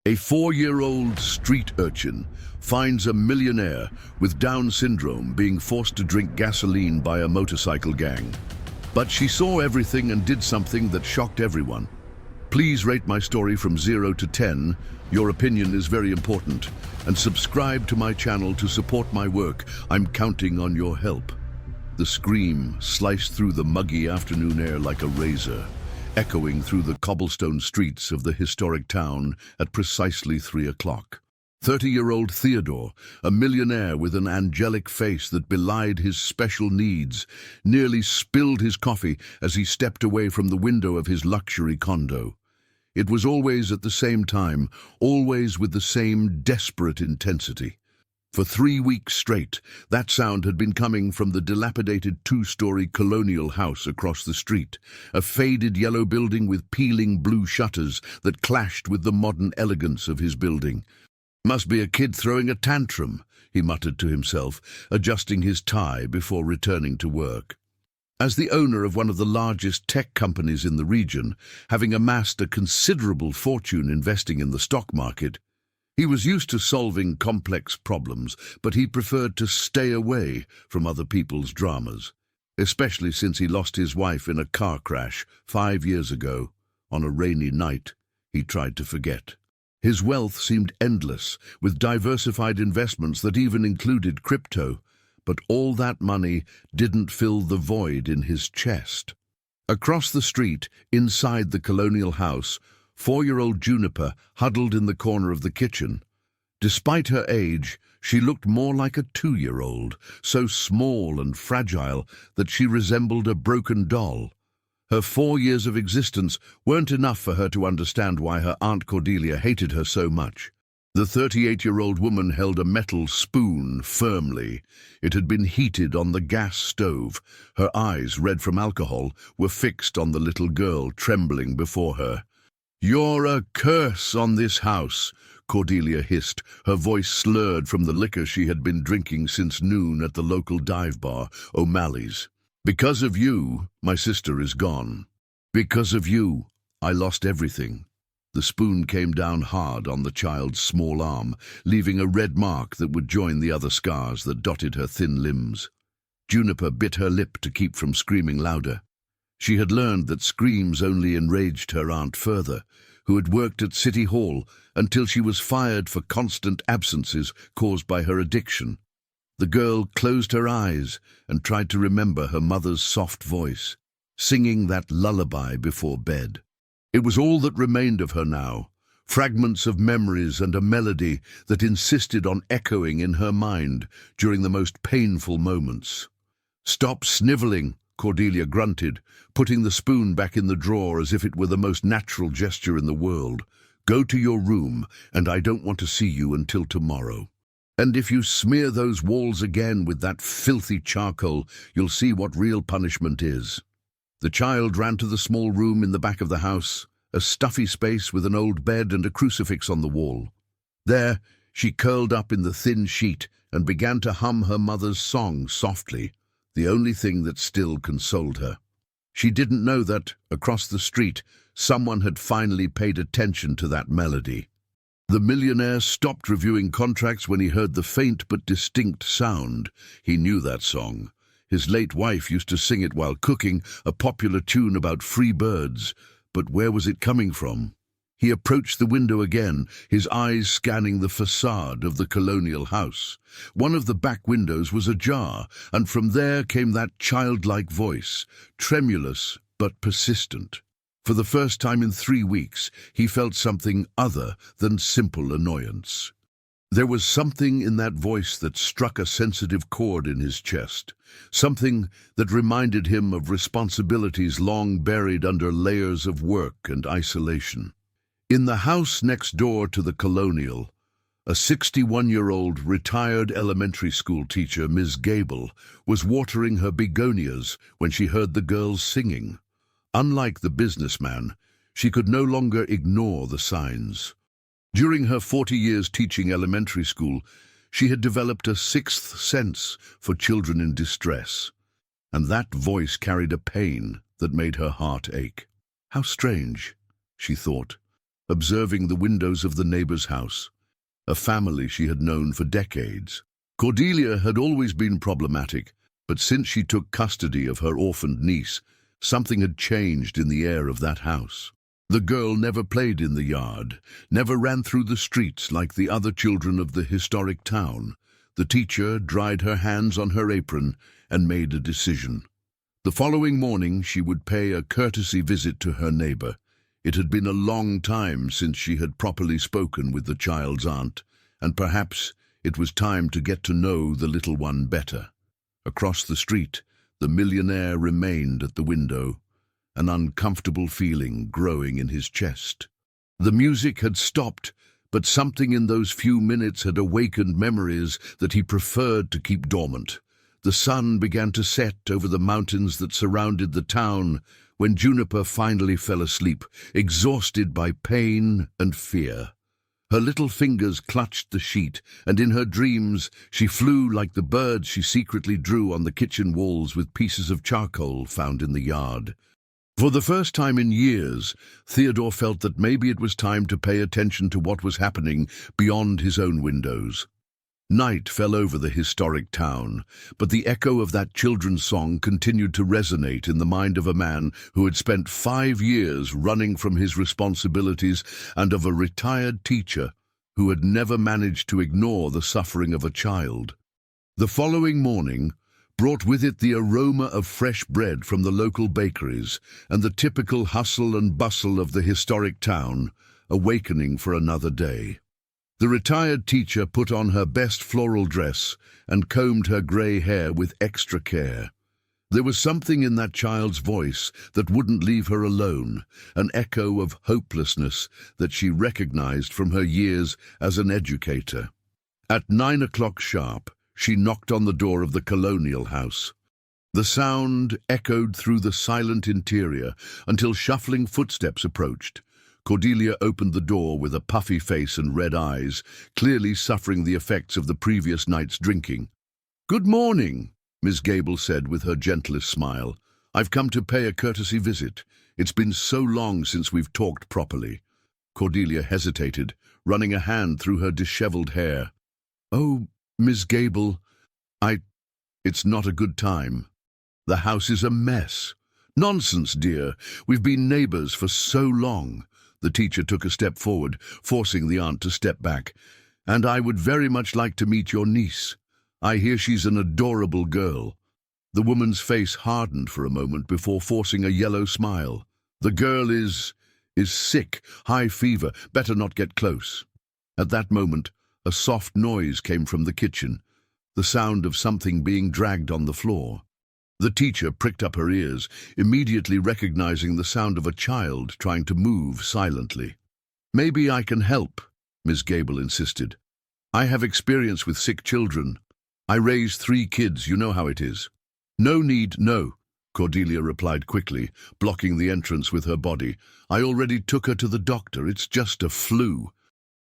A 4-year-old street urchin finds a millionaire with Down syndrome being forced to drink gasoline by a motorcycle gang. But she saw everything and did something that shocked everyone. Please rate my story from 0 to 10. Your opinion is very important. And subscribe to my channel to support my work. I'm counting on your help. The scream sliced through the muggy afternoon air like a razor, echoing through the cobblestone streets of the historic town at precisely 3 o'clock. 30-year-old Theodore, a millionaire with an angelic face that belied his special needs, nearly spilled his coffee as he stepped away from the window of his luxury condo. It was always at the same time, always with the same desperate intensity. For 3 weeks straight, that sound had been coming from the dilapidated 2-story colonial house across the street, a faded yellow building with peeling blue shutters that clashed with the modern elegance of his building. "Must be a kid throwing a tantrum," he muttered to himself, adjusting his tie before returning to work. As the owner of one of the largest tech companies in the region, having amassed a considerable fortune investing in the stock market, he was used to solving complex problems, but he preferred to stay away from other people's dramas, especially since he lost his wife in a car crash 5 years ago. On a rainy night, he tried to forget. His wealth seemed endless, with diversified investments that even included crypto, but all that money didn't fill the void in his chest. Across the street, inside the colonial house, 4-year-old Juniper huddled in the corner of the kitchen. Despite her age, she looked more like a 2-year-old, so small and fragile that she resembled a broken doll. Her 4 years of existence weren't enough for her to understand why her Aunt Cordelia hated her so much. The 38-year-old woman held a metal spoon firmly. It had been heated on the gas stove. Her eyes, red from alcohol, were fixed on the little girl trembling before her. "You're a curse on this house," Cordelia hissed, her voice slurred from the liquor she had been drinking since noon at the local dive bar, O'Malley's. "Because of you, my sister is gone. Because of you, I lost everything." The spoon came down hard on the child's small arm, leaving a red mark that would join the other scars that dotted her thin limbs. Juniper bit her lip to keep from screaming louder. She had learned that screams only enraged her aunt further, who had worked at City Hall until she was fired for constant absences caused by her addiction. The girl closed her eyes and tried to remember her mother's soft voice, singing that lullaby before bed. It was all that remained of her now, fragments of memories and a melody that insisted on echoing in her mind during the most painful moments. "Stop sniveling," Cordelia grunted, putting the spoon back in the drawer as if it were the most natural gesture in the world. "Go to your room, and I don't want to see you until tomorrow. And if you smear those walls again with that filthy charcoal, you'll see what real punishment is." The child ran to the small room in the back of the house, a stuffy space with an old bed and a crucifix on the wall. There, she curled up in the thin sheet and began to hum her mother's song softly, the only thing that still consoled her. She didn't know that, across the street, someone had finally paid attention to that melody. The millionaire stopped reviewing contracts when he heard the faint but distinct sound. He knew that song. His late wife used to sing it while cooking, a popular tune about free birds. But where was it coming from? He approached the window again, his eyes scanning the facade of the colonial house. One of the back windows was ajar, and from there came that childlike voice, tremulous but persistent. For the first time in 3 weeks, he felt something other than simple annoyance. There was something in that voice that struck a sensitive chord in his chest, something that reminded him of responsibilities long buried under layers of work and isolation. In the house next door to the colonial, a 61-year-old retired elementary school teacher, Ms. Gable, was watering her begonias when she heard the girls singing. Unlike the businessman, she could no longer ignore the signs. During her 40 years teaching elementary school, she had developed a sixth sense for children in distress, and that voice carried a pain that made her heart ache. How strange, she thought. observing the windows of the neighbor's house, a family she had known for decades. Cordelia had always been problematic, but since she took custody of her orphaned niece, something had changed in the air of that house. The girl never played in the yard, never ran through the streets like the other children of the historic town. The teacher dried her hands on her apron and made a decision. The following morning she would pay a courtesy visit to her neighbor. It had been a long time since she had properly spoken with the child's aunt, and perhaps it was time to get to know the little one better. Across the street, the millionaire remained at the window, an uncomfortable feeling growing in his chest. The music had stopped, but something in those few minutes had awakened memories that he preferred to keep dormant. The sun began to set over the mountains that surrounded the town when Juniper finally fell asleep, exhausted by pain and fear. Her little fingers clutched the sheet, and in her dreams she flew like the birds she secretly drew on the kitchen walls with pieces of charcoal found in the yard. For the first time in years, Theodore felt that maybe it was time to pay attention to what was happening beyond his own windows. Night fell over the historic town, but the echo of that children's song continued to resonate in the mind of a man who had spent 5 years running from his responsibilities and of a retired teacher who had never managed to ignore the suffering of a child. The following morning brought with it the aroma of fresh bread from the local bakeries and the typical hustle and bustle of the historic town, awakening for another day. The retired teacher put on her best floral dress and combed her grey hair with extra care. There was something in that child's voice that wouldn't leave her alone, an echo of hopelessness that she recognized from her years as an educator. At 9 o'clock sharp, she knocked on the door of the colonial house. The sound echoed through the silent interior until shuffling footsteps approached. Cordelia opened the door with a puffy face and red eyes, clearly suffering the effects of the previous night's drinking. "Good morning," Miss Gable said with her gentlest smile. "I've come to pay a courtesy visit. It's been so long since we've talked properly." Cordelia hesitated, running a hand through her disheveled hair. "Oh, Miss Gable, it's not a good time. The house is a mess." "Nonsense, dear. We've been neighbors for so long." The teacher took a step forward, forcing the aunt to step back. "And I would very much like to meet your niece. I hear she's an adorable girl." The woman's face hardened for a moment before forcing a yellow smile. "The girl is sick, high fever, better not get close." At that moment, a soft noise came from the kitchen, the sound of something being dragged on the floor. The teacher pricked up her ears, immediately recognizing the sound of a child trying to move silently. "Maybe I can help," Miss Gable insisted. "I have experience with sick children. I raised 3 kids, you know how it is." "No need, no," Cordelia replied quickly, blocking the entrance with her body. "I already took her to the doctor. It's just a flu."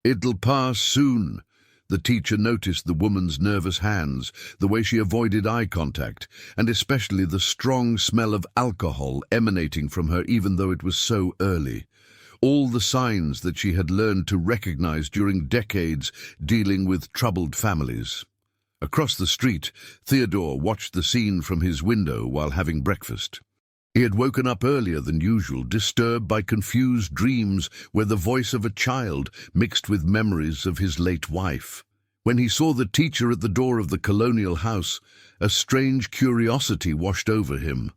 "It'll pass soon." The teacher noticed the woman's nervous hands, the way she avoided eye contact, and especially the strong smell of alcohol emanating from her even though it was so early. All the signs that she had learned to recognize during decades dealing with troubled families. Across the street, Theodore watched the scene from his window while having breakfast. He had woken up earlier than usual, disturbed by confused dreams where the voice of a child mixed with memories of his late wife. When he saw the teacher at the door of the colonial house, a strange curiosity washed over him.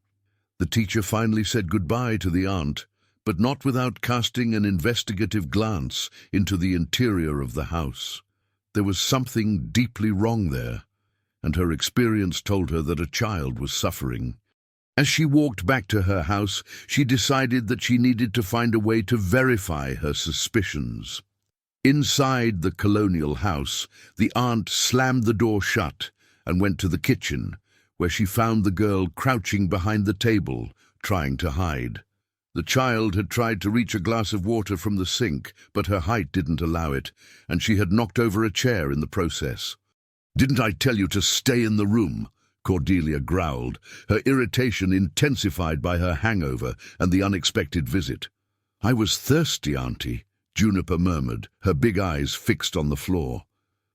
The teacher finally said goodbye to the aunt, but not without casting an investigative glance into the interior of the house. There was something deeply wrong there, and her experience told her that a child was suffering. As she walked back to her house, she decided that she needed to find a way to verify her suspicions. Inside the colonial house, the aunt slammed the door shut and went to the kitchen, where she found the girl crouching behind the table, trying to hide. The child had tried to reach a glass of water from the sink, but her height didn't allow it, and she had knocked over a chair in the process. "Didn't I tell you to stay in the room?" Cordelia growled, her irritation intensified by her hangover and the unexpected visit. "I was thirsty, Auntie," Juniper murmured, her big eyes fixed on the floor.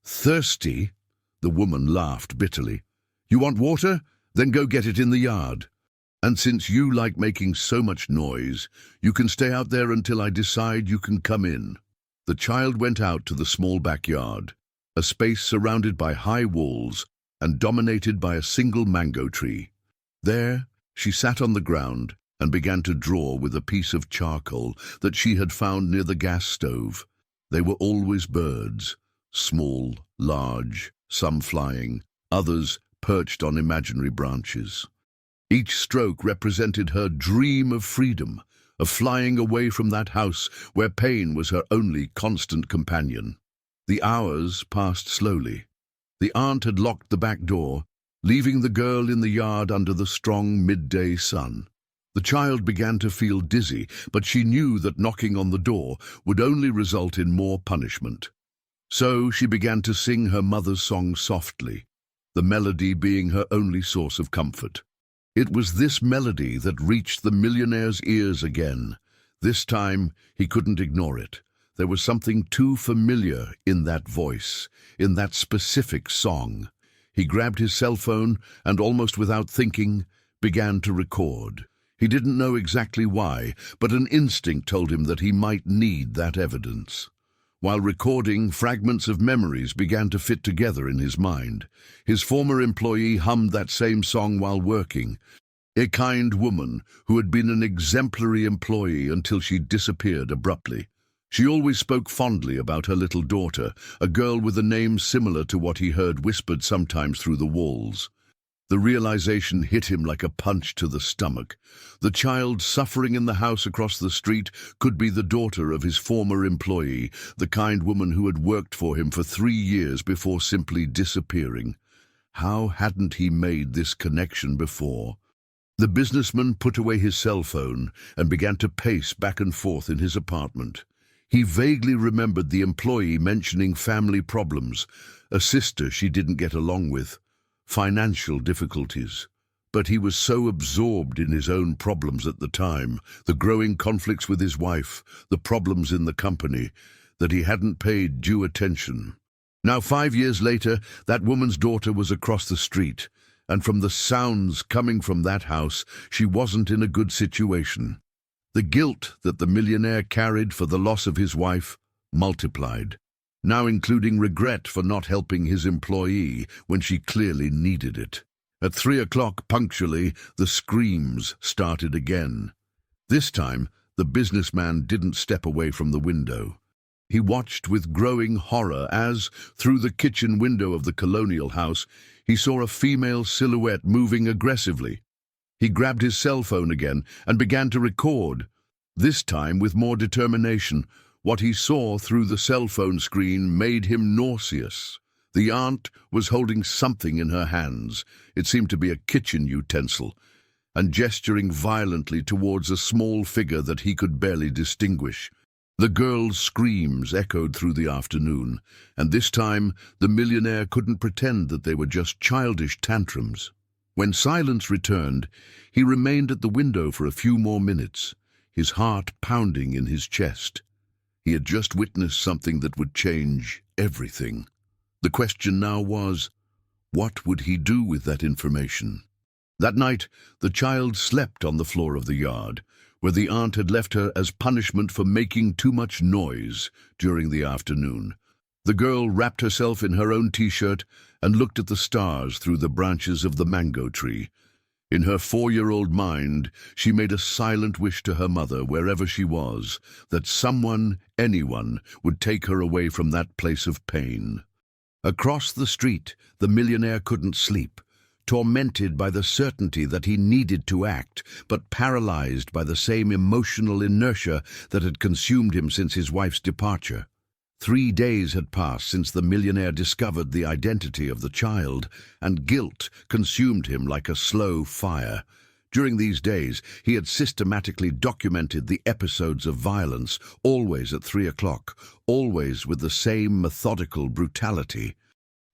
Thirsty? The woman laughed bitterly. You want water? Then go get it in the yard. And since you like making so much noise, you can stay out there until I decide you can come in. The child went out to the small backyard, a space surrounded by high walls and dominated by a single mango tree. There, she sat on the ground and began to draw with a piece of charcoal that she had found near the gas stove. They were always birds, small, large, some flying, others perched on imaginary branches. Each stroke represented her dream of freedom, of flying away from that house where pain was her only constant companion. The hours passed slowly. The aunt had locked the back door, leaving the girl in the yard under the strong midday sun. The child began to feel dizzy, but she knew that knocking on the door would only result in more punishment. So she began to sing her mother's song softly, the melody being her only source of comfort. It was this melody that reached the millionaire's ears again. This time, he couldn't ignore it. There was something too familiar in that voice, in that specific song. He grabbed his cell phone and, almost without thinking, began to record. He didn't know exactly why, but an instinct told him that he might need that evidence. While recording, fragments of memories began to fit together in his mind. His former employee hummed that same song while working. A kind woman who had been an exemplary employee until she disappeared abruptly. She always spoke fondly about her little daughter, a girl with a name similar to what he heard whispered sometimes through the walls. The realization hit him like a punch to the stomach. The child suffering in the house across the street could be the daughter of his former employee, the kind woman who had worked for him for 3 years before simply disappearing. How hadn't he made this connection before? The businessman put away his cell phone and began to pace back and forth in his apartment. He vaguely remembered the employee mentioning family problems, a sister she didn't get along with, financial difficulties. But he was so absorbed in his own problems at the time, the growing conflicts with his wife, the problems in the company, that he hadn't paid due attention. Now 5 years later, that woman's daughter was across the street, and from the sounds coming from that house, she wasn't in a good situation. The guilt that the millionaire carried for the loss of his wife multiplied, now including regret for not helping his employee when she clearly needed it. At 3 o'clock punctually, the screams started again. This time, the businessman didn't step away from the window. He watched with growing horror as, through the kitchen window of the colonial house, he saw a female silhouette moving aggressively. He grabbed his cell phone again and began to record, this time with more determination. What he saw through the cell phone screen made him nauseous. The aunt was holding something in her hands. It seemed to be a kitchen utensil, and gesturing violently towards a small figure that he could barely distinguish. The girl's screams echoed through the afternoon, and this time the millionaire couldn't pretend that they were just childish tantrums. When silence returned, he remained at the window for a few more minutes, his heart pounding in his chest. He had just witnessed something that would change everything. The question now was, what would he do with that information? That night, the child slept on the floor of the yard, where the aunt had left her as punishment for making too much noise during the afternoon. The girl wrapped herself in her own t-shirt and looked at the stars through the branches of the mango tree. In her 4-year-old mind, she made a silent wish to her mother, wherever she was, that someone, anyone, would take her away from that place of pain. Across the street, the millionaire couldn't sleep, tormented by the certainty that he needed to act, but paralyzed by the same emotional inertia that had consumed him since his wife's departure. 3 days had passed since the millionaire discovered the identity of the child, and guilt consumed him like a slow fire. During these days, he had systematically documented the episodes of violence, always at 3 o'clock, always with the same methodical brutality.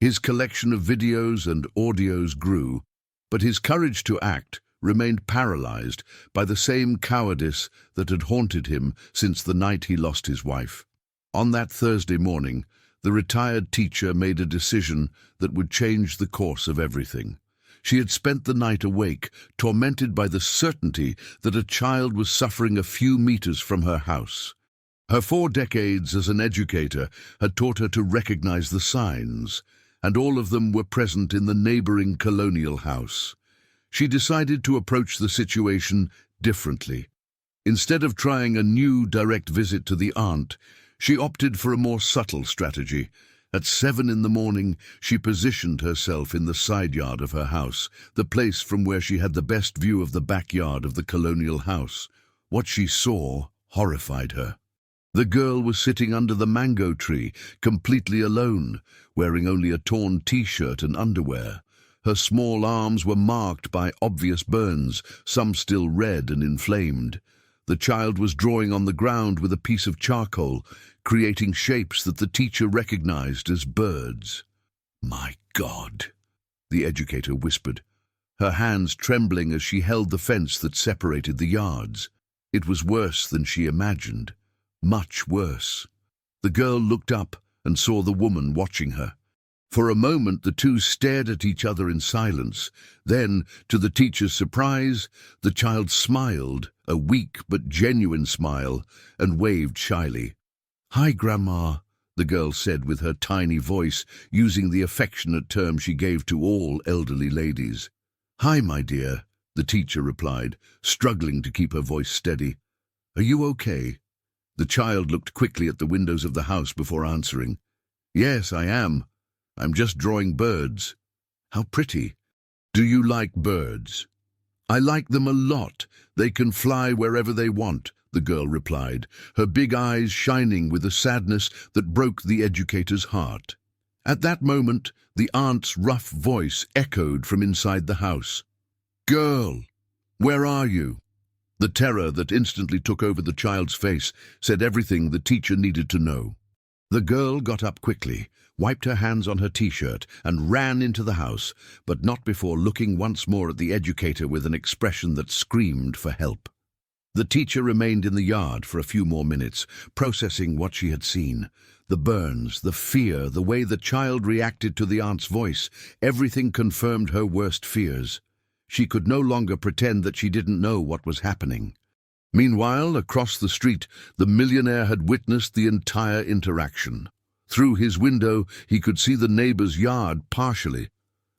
His collection of videos and audios grew, but his courage to act remained paralyzed by the same cowardice that had haunted him since the night he lost his wife. On that Thursday morning, the retired teacher made a decision that would change the course of everything. She had spent the night awake, tormented by the certainty that a child was suffering a few meters from her house. Her 4 decades as an educator had taught her to recognize the signs, and all of them were present in the neighboring colonial house. She decided to approach the situation differently. Instead of trying a new direct visit to the aunt, she opted for a more subtle strategy. At 7 in the morning, she positioned herself in the side yard of her house, the place from where she had the best view of the backyard of the colonial house. What she saw horrified her. The girl was sitting under the mango tree, completely alone, wearing only a torn t-shirt and underwear. Her small arms were marked by obvious burns, some still red and inflamed. The child was drawing on the ground with a piece of charcoal, creating shapes that the teacher recognized as birds. "My God," the educator whispered, her hands trembling as she held the fence that separated the yards. It was worse than she imagined. Much worse. The girl looked up and saw the woman watching her. For a moment, the two stared at each other in silence. Then, to the teacher's surprise, the child smiled, a weak but genuine smile, and waved shyly. "Hi, Grandma," the girl said with her tiny voice, using the affectionate term she gave to all elderly ladies. "Hi, my dear," the teacher replied, struggling to keep her voice steady. "Are you okay?" The child looked quickly at the windows of the house before answering. "Yes, I am. I'm just drawing birds." "How pretty. Do you like birds?" "I like them a lot. They can fly wherever they want," the girl replied, her big eyes shining with a sadness that broke the educator's heart. At that moment, the aunt's rough voice echoed from inside the house. "Girl, where are you?" The terror that instantly took over the child's face said everything the teacher needed to know. The girl got up quickly, wiped her hands on her t-shirt, and ran into the house, but not before looking once more at the educator with an expression that screamed for help. The teacher remained in the yard for a few more minutes, processing what she had seen. The burns, the fear, the way the child reacted to the aunt's voice, everything confirmed her worst fears. She could no longer pretend that she didn't know what was happening. Meanwhile, across the street, the millionaire had witnessed the entire interaction. Through his window, he could see the neighbor's yard partially,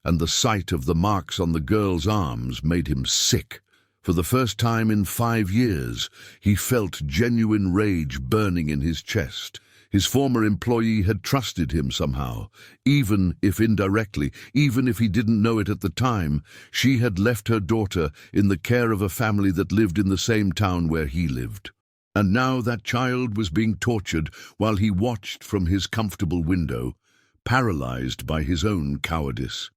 and the sight of the marks on the girl's arms made him sick. For the first time in 5 years, he felt genuine rage burning in his chest. His former employee had trusted him somehow, even if indirectly, even if he didn't know it at the time. She had left her daughter in the care of a family that lived in the same town where he lived. And now that child was being tortured while he watched from his comfortable window, paralyzed by his own cowardice.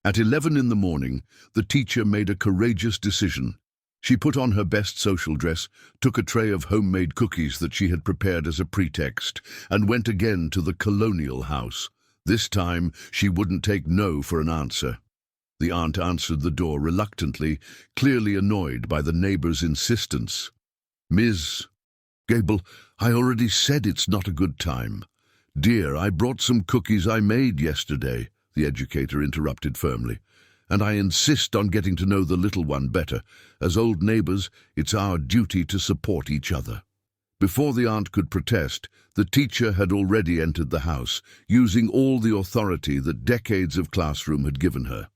At 11 in the morning, the teacher made a courageous decision. She put on her best social dress, took a tray of homemade cookies that she had prepared as a pretext, and went again to the colonial house. This time, she wouldn't take no for an answer. The aunt answered the door reluctantly, clearly annoyed by the neighbor's insistence. "Ms. Gable, I already said it's not a good time." "Dear, I brought some cookies I made yesterday," the educator interrupted firmly. "And I insist on getting to know the little one better. As old neighbors, it's our duty to support each other." Before the aunt could protest, the teacher had already entered the house, using all the authority that decades of classroom had given her.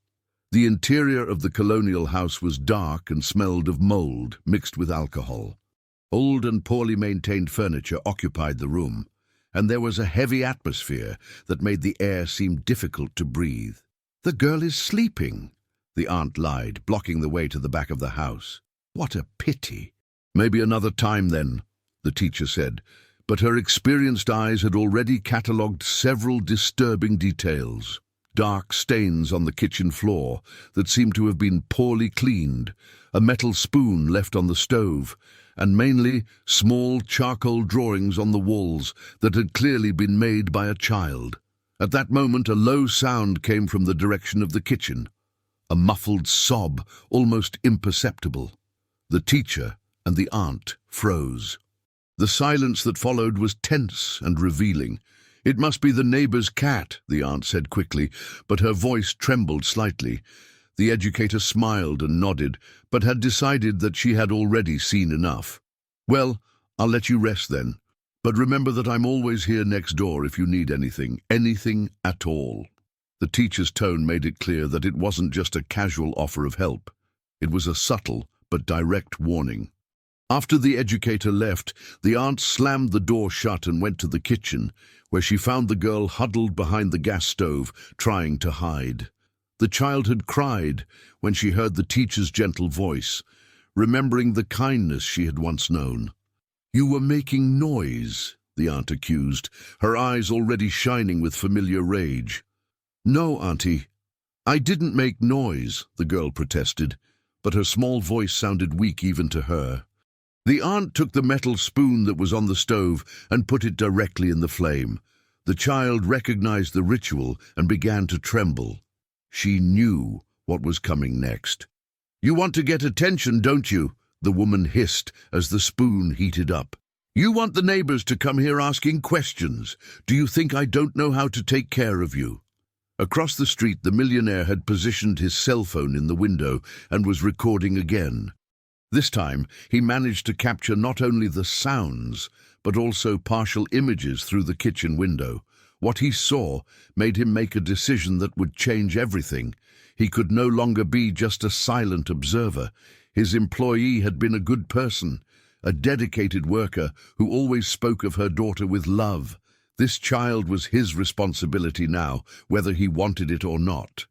The interior of the colonial house was dark and smelled of mold mixed with alcohol. Old and poorly maintained furniture occupied the room, and there was a heavy atmosphere that made the air seem difficult to breathe. "The girl is sleeping," the aunt lied, blocking the way to the back of the house. "What a pity." "Maybe another time then," the teacher said, but her experienced eyes had already catalogued several disturbing details. Dark stains on the kitchen floor that seemed to have been poorly cleaned, a metal spoon left on the stove, and mainly small charcoal drawings on the walls that had clearly been made by a child. At that moment, a low sound came from the direction of the kitchen, a muffled sob, almost imperceptible. The teacher and the aunt froze. The silence that followed was tense and revealing. "It must be the neighbor's cat," the aunt said quickly, but her voice trembled slightly. The educator smiled and nodded, but had decided that she had already seen enough. "Well, I'll let you rest then. But remember that I'm always here next door if you need anything at all." The teacher's tone made it clear that it wasn't just a casual offer of help. It was a subtle but direct warning. After the educator left, the aunt slammed the door shut and went to the kitchen, where she found the girl huddled behind the gas stove, trying to hide. The child had cried when she heard the teacher's gentle voice, remembering the kindness she had once known. "You were making noise," the aunt accused, her eyes already shining with familiar rage. "No, Auntie, I didn't make noise," the girl protested, but her small voice sounded weak even to her. The aunt took the metal spoon that was on the stove and put it directly in the flame. The child recognized the ritual and began to tremble. She knew what was coming next. "You want to get attention, don't you?" the woman hissed as the spoon heated up. "You want the neighbors to come here asking questions. Do you think I don't know how to take care of you?" Across the street, the millionaire had positioned his cell phone in the window and was recording again. This time, he managed to capture not only the sounds, but also partial images through the kitchen window. What he saw made him make a decision that would change everything. He could no longer be just a silent observer. His employee had been a good person, a dedicated worker who always spoke of her daughter with love. This child was his responsibility now, whether he wanted it or not.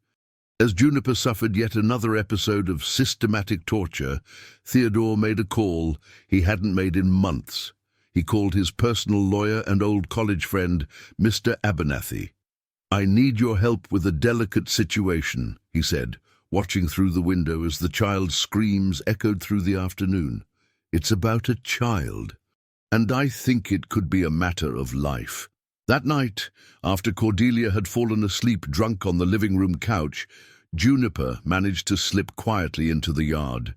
As Juniper suffered yet another episode of systematic torture, Theodore made a call he hadn't made in months. He called his personal lawyer and old college friend, Mr. Abernathy. "I need your help with a delicate situation," he said, watching through the window as the child's screams echoed through the afternoon. "It's about a child, and I think it could be a matter of life." That night, after Cordelia had fallen asleep drunk on the living room couch, Juniper managed to slip quietly into the yard.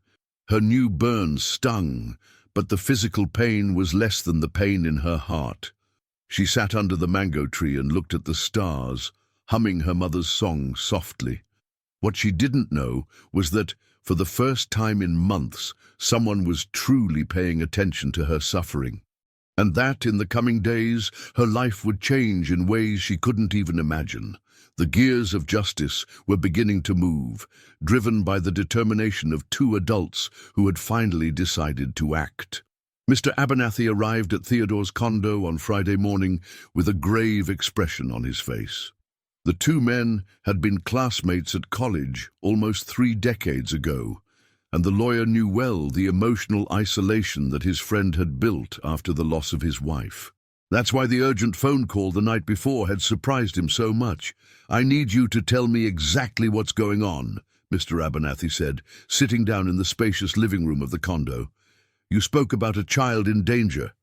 Her new burns stung, but the physical pain was less than the pain in her heart. She sat under the mango tree and looked at the stars, humming her mother's song softly. What she didn't know was that, for the first time in months, someone was truly paying attention to her suffering. And that, in the coming days, her life would change in ways she couldn't even imagine. The gears of justice were beginning to move, driven by the determination of two adults who had finally decided to act. Mr. Abernathy arrived at Theodore's condo on Friday morning with a grave expression on his face. The two men had been classmates at college almost 3 decades ago, and the lawyer knew well the emotional isolation that his friend had built after the loss of his wife. That's why the urgent phone call the night before had surprised him so much. "I need you to tell me exactly what's going on," Mr. Abernathy said, sitting down in the spacious living room of the condo. "You spoke about a child in danger,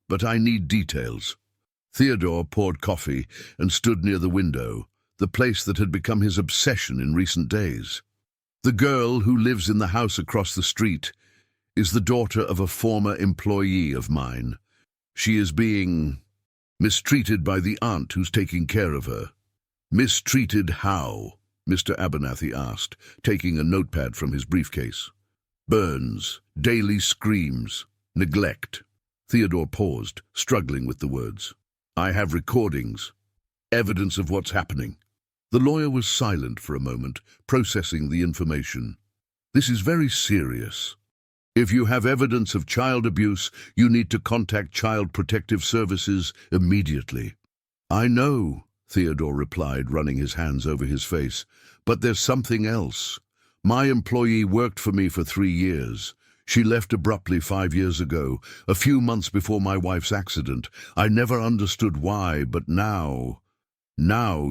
but I need details." Theodore poured coffee and stood near the window, the place that had become his obsession in recent days. "The girl who lives in the house across the street is the daughter of a former employee of mine. She is being mistreated by the aunt who's taking care of her." "Mistreated how?" Mr. Abernathy asked, taking a notepad from his briefcase. "Burns, daily screams, neglect." Theodore paused, struggling with the words. "I have recordings, evidence of what's happening." The lawyer was silent for a moment, processing the information. "This is very serious. If you have evidence of child abuse, you need to contact Child Protective Services immediately." "I know," Theodore replied, running his hands over his face, "but there's something else. My employee worked for me for 3 years. She left abruptly 5 years ago, a few months before my wife's accident. I never understood why, but now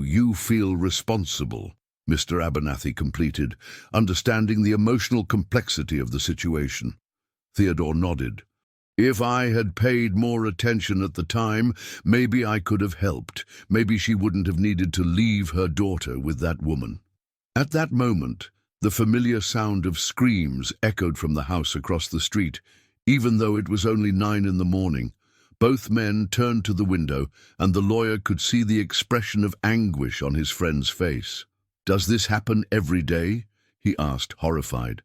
you feel responsible," Mr. Abernathy completed, understanding the emotional complexity of the situation. Theodore nodded. "If I had paid more attention at the time, maybe I could have helped. Maybe she wouldn't have needed to leave her daughter with that woman." At that moment, the familiar sound of screams echoed from the house across the street, even though it was only 9 in the morning. Both men turned to the window, and the lawyer could see the expression of anguish on his friend's face. "Does this happen every day?" he asked, horrified.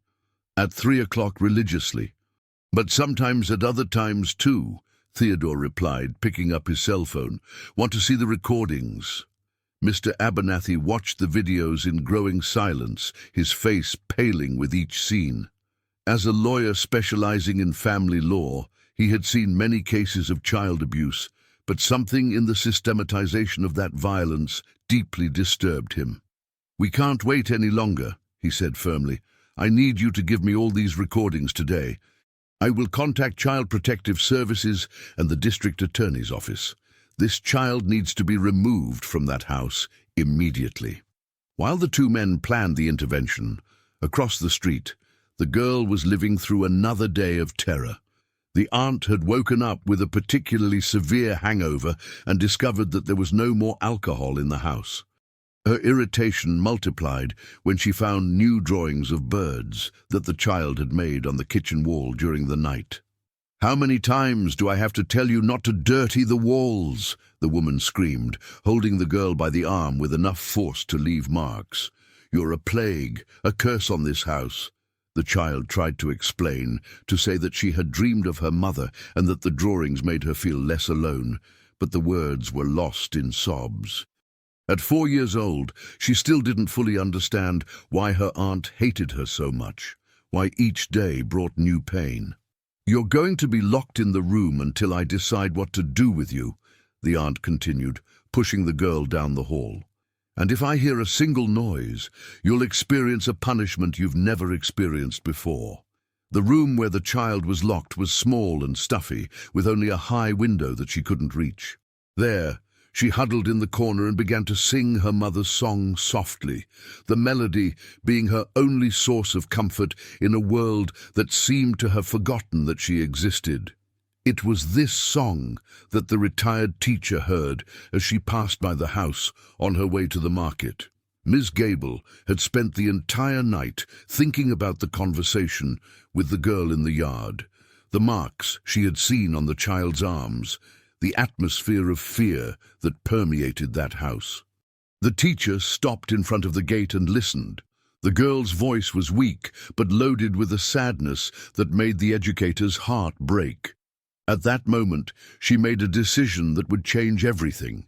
"At 3 o'clock religiously. But sometimes at other times too," Theodore replied, picking up his cell phone. "Want to see the recordings?" Mr. Abernathy watched the videos in growing silence, his face paling with each scene. As a lawyer specializing in family law, he had seen many cases of child abuse, but something in the systematization of that violence deeply disturbed him. "We can't wait any longer," he said firmly. "I need you to give me all these recordings today. I will contact Child Protective Services and the District Attorney's Office. This child needs to be removed from that house immediately." While the two men planned the intervention, across the street, the girl was living through another day of terror. The aunt had woken up with a particularly severe hangover and discovered that there was no more alcohol in the house. Her irritation multiplied when she found new drawings of birds that the child had made on the kitchen wall during the night. "How many times do I have to tell you not to dirty the walls?" the woman screamed, holding the girl by the arm with enough force to leave marks. "You're a plague, a curse on this house." The child tried to explain, to say that she had dreamed of her mother and that the drawings made her feel less alone, but the words were lost in sobs. At 4 years old, she still didn't fully understand why her aunt hated her so much, why each day brought new pain. "You're going to be locked in the room until I decide what to do with you," the aunt continued, pushing the girl down the hall. "And if I hear a single noise, you'll experience a punishment you've never experienced before." The room where the child was locked was small and stuffy, with only a high window that she couldn't reach. There, she huddled in the corner and began to sing her mother's song softly, the melody being her only source of comfort in a world that seemed to have forgotten that she existed. It was this song that the retired teacher heard as she passed by the house on her way to the market. Miss Gable had spent the entire night thinking about the conversation with the girl in the yard, the marks she had seen on the child's arms, the atmosphere of fear that permeated that house. The teacher stopped in front of the gate and listened. The girl's voice was weak, but loaded with a sadness that made the educator's heart break. At that moment, she made a decision that would change everything.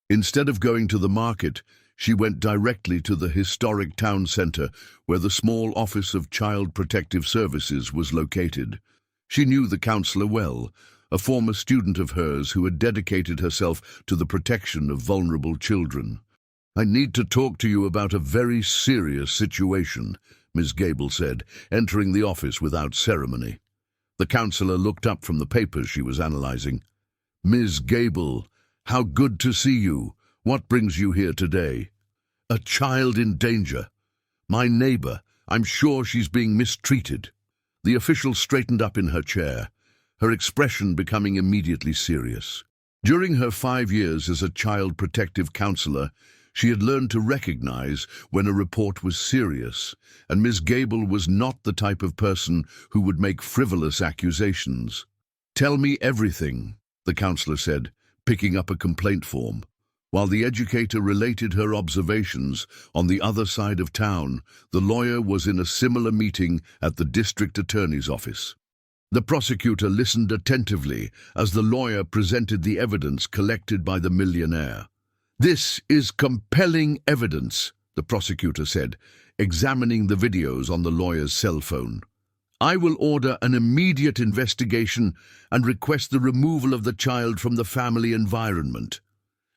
Instead of going to the market, she went directly to the historic town centre where the small office of Child Protective Services was located. She knew the counsellor well, a former student of hers who had dedicated herself to the protection of vulnerable children. "I need to talk to you about a very serious situation," Ms. Gable said, entering the office without ceremony. The counsellor looked up from the papers she was analysing. "Ms. Gable, how good to see you. What brings you here today?" "A child in danger. My neighbour. I'm sure she's being mistreated." The official straightened up in her chair, her expression becoming immediately serious. During her 5 years as a child protective counsellor, she had learned to recognize when a report was serious, and Miss Gable was not the type of person who would make frivolous accusations. "Tell me everything," the counsellor said, picking up a complaint form. While the educator related her observations on the other side of town, the lawyer was in a similar meeting at the district attorney's office. The prosecutor listened attentively as the lawyer presented the evidence collected by the millionaire. "This is compelling evidence," the prosecutor said, examining the videos on the lawyer's cell phone. "I will order an immediate investigation and request the removal of the child from the family environment."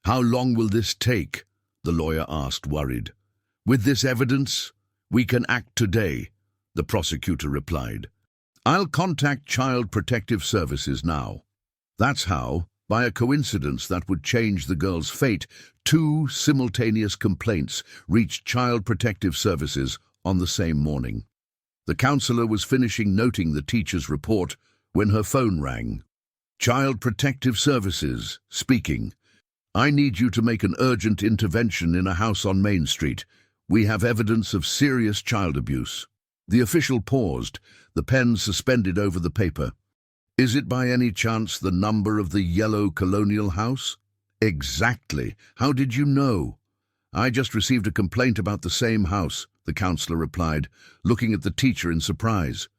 "How long will this take?" the lawyer asked, worried. "With this evidence, we can act today," the prosecutor replied. "I'll contact Child Protective Services now." That's how, by a coincidence that would change the girl's fate, 2 simultaneous complaints reached Child Protective Services on the same morning. The counsellor was finishing noting the teacher's report when her phone rang. "Child Protective Services, speaking. I need you to make an urgent intervention in a house on Main Street. We have evidence of serious child abuse." The official paused, the pen suspended over the paper. Is it by any chance the number of the yellow colonial house? Exactly. How did you know? I just received a complaint about the same house, the counselor replied, looking at the teacher in surprise.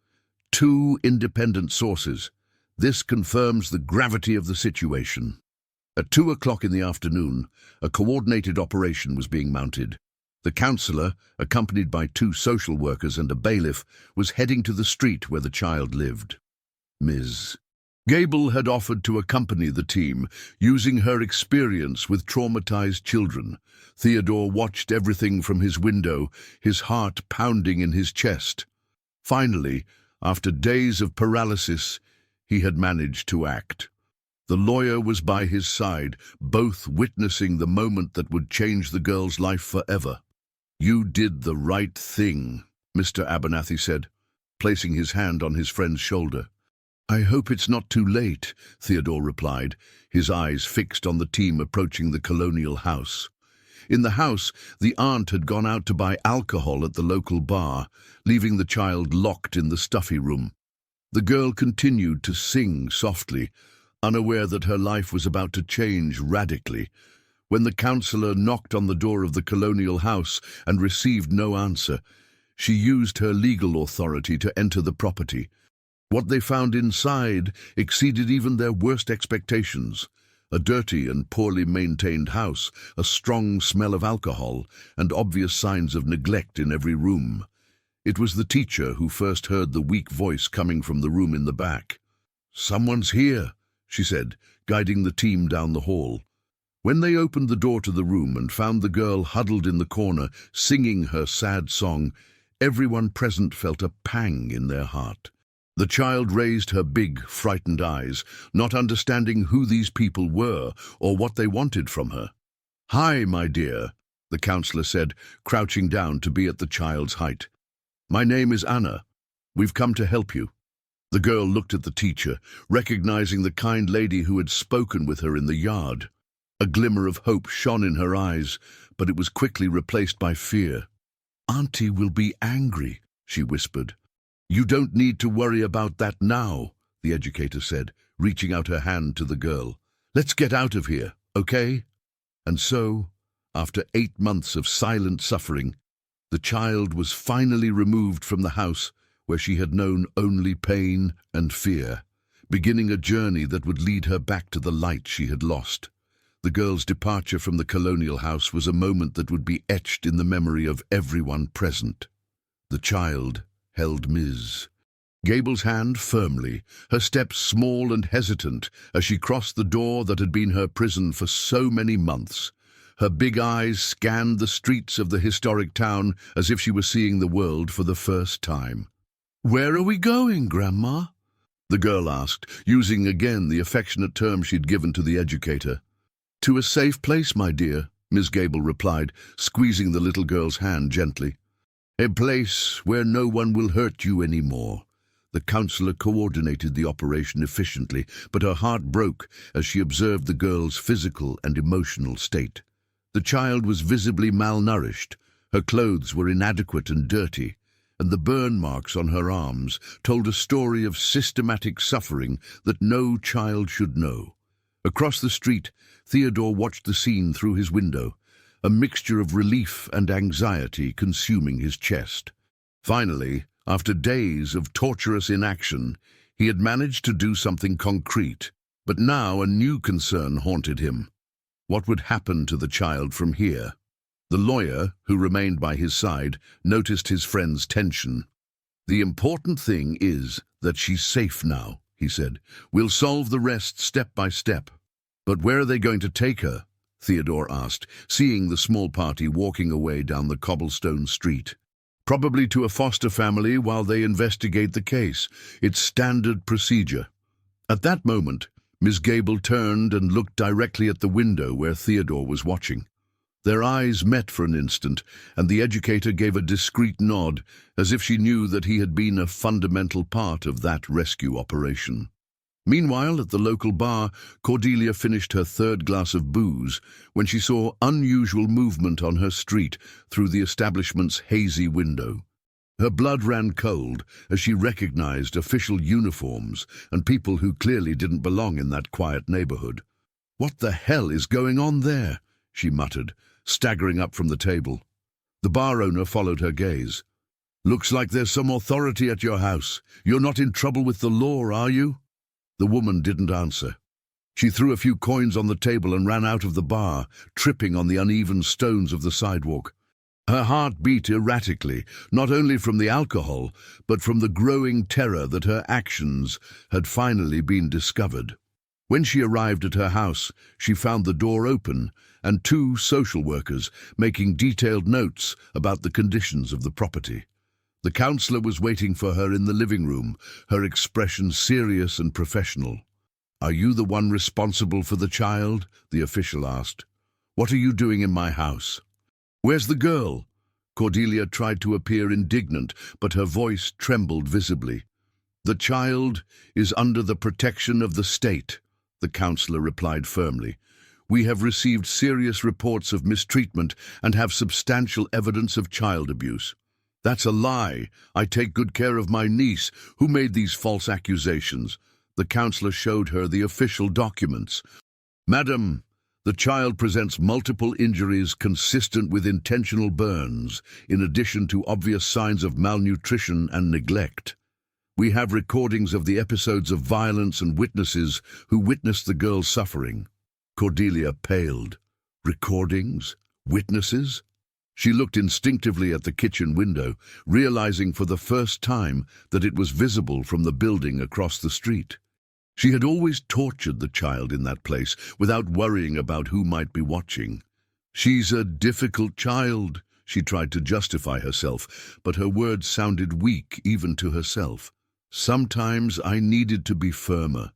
2 independent sources. This confirms the gravity of the situation. At 2 o'clock in the afternoon, a coordinated operation was being mounted. The counselor, accompanied by 2 social workers and a bailiff, was heading to the street where the child lived. Ms. Gable had offered to accompany the team, using her experience with traumatized children. Theodore watched everything from his window, his heart pounding in his chest. Finally, after days of paralysis, he had managed to act. The lawyer was by his side, both witnessing the moment that would change the girl's life forever. "You did the right thing," Mr. Abernathy said, placing his hand on his friend's shoulder. "I hope it's not too late," Theodore replied, his eyes fixed on the team approaching the colonial house. In the house, the aunt had gone out to buy alcohol at the local bar, leaving the child locked in the stuffy room. The girl continued to sing softly, unaware that her life was about to change radically. When the counselor knocked on the door of the colonial house and received no answer, she used her legal authority to enter the property. What they found inside exceeded even their worst expectations. A dirty and poorly maintained house, a strong smell of alcohol, and obvious signs of neglect in every room. It was the teacher who first heard the weak voice coming from the room in the back. "Someone's here," she said, guiding the team down the hall. When they opened the door to the room and found the girl huddled in the corner, singing her sad song, everyone present felt a pang in their heart. The child raised her big, frightened eyes, not understanding who these people were or what they wanted from her. "Hi, my dear," the counselor said, crouching down to be at the child's height. "My name is Anna. We've come to help you." The girl looked at the teacher, recognizing the kind lady who had spoken with her in the yard. A glimmer of hope shone in her eyes, but it was quickly replaced by fear. "Auntie will be angry," she whispered. "You don't need to worry about that now," the educator said, reaching out her hand to the girl. "Let's get out of here, okay?" And so, after 8 months of silent suffering, the child was finally removed from the house where she had known only pain and fear, beginning a journey that would lead her back to the light she had lost. The girl's departure from the colonial house was a moment that would be etched in the memory of everyone present. The child held Ms. Gable's hand firmly, her steps small and hesitant as she crossed the door that had been her prison for so many months. Her big eyes scanned the streets of the historic town as if she were seeing the world for the first time. "Where are we going, Grandma?" the girl asked, using again the affectionate term she'd given to the educator. "To a safe place, my dear," Miss Gable replied, squeezing the little girl's hand gently. "A place where no one will hurt you anymore." The counselor coordinated the operation efficiently, but her heart broke as she observed the girl's physical and emotional state. The child was visibly malnourished, her clothes were inadequate and dirty, and the burn marks on her arms told a story of systematic suffering that no child should know. Across the street, Theodore watched the scene through his window, a mixture of relief and anxiety consuming his chest. Finally, after days of torturous inaction, he had managed to do something concrete, but now a new concern haunted him. What would happen to the child from here? The lawyer, who remained by his side, noticed his friend's tension. "The important thing is that she's safe now," he said. "We'll solve the rest step by step." "But where are they going to take her?" Theodore asked, seeing the small party walking away down the cobblestone street. "Probably to a foster family while they investigate the case. It's standard procedure." At that moment, Miss Gable turned and looked directly at the window where Theodore was watching. Their eyes met for an instant, and the educator gave a discreet nod, as if she knew that he had been a fundamental part of that rescue operation. Meanwhile, at the local bar, Cordelia finished her 3rd glass of booze when she saw unusual movement on her street through the establishment's hazy window. Her blood ran cold as she recognized official uniforms and people who clearly didn't belong in that quiet neighborhood. "What the hell is going on there?" she muttered, staggering up from the table. The bar owner followed her gaze. "Looks like there's some authority at your house. You're not in trouble with the law, are you?" The woman didn't answer. She threw a few coins on the table and ran out of the bar, tripping on the uneven stones of the sidewalk. Her heart beat erratically, not only from the alcohol, but from the growing terror that her actions had finally been discovered. When she arrived at her house, she found the door open and 2 social workers making detailed notes about the conditions of the property. The counselor was waiting for her in the living room, her expression serious and professional. "Are you the one responsible for the child?" the official asked. "What are you doing in my house?" "Where's the girl?" Cordelia tried to appear indignant, but her voice trembled visibly. "The child is under the protection of the state," the counselor replied firmly. "We have received serious reports of mistreatment and have substantial evidence of child abuse." "That's a lie. I take good care of my niece. Who made these false accusations?" The counselor showed her the official documents. "Madam, the child presents multiple injuries consistent with intentional burns, in addition to obvious signs of malnutrition and neglect. We have recordings of the episodes of violence and witnesses who witnessed the girl's suffering." Cordelia paled. "Recordings? Witnesses?" She looked instinctively at the kitchen window, realizing for the first time that it was visible from the building across the street. She had always tortured the child in that place without worrying about who might be watching. "She's a difficult child," she tried to justify herself, but her words sounded weak even to herself. "Sometimes I needed to be firmer,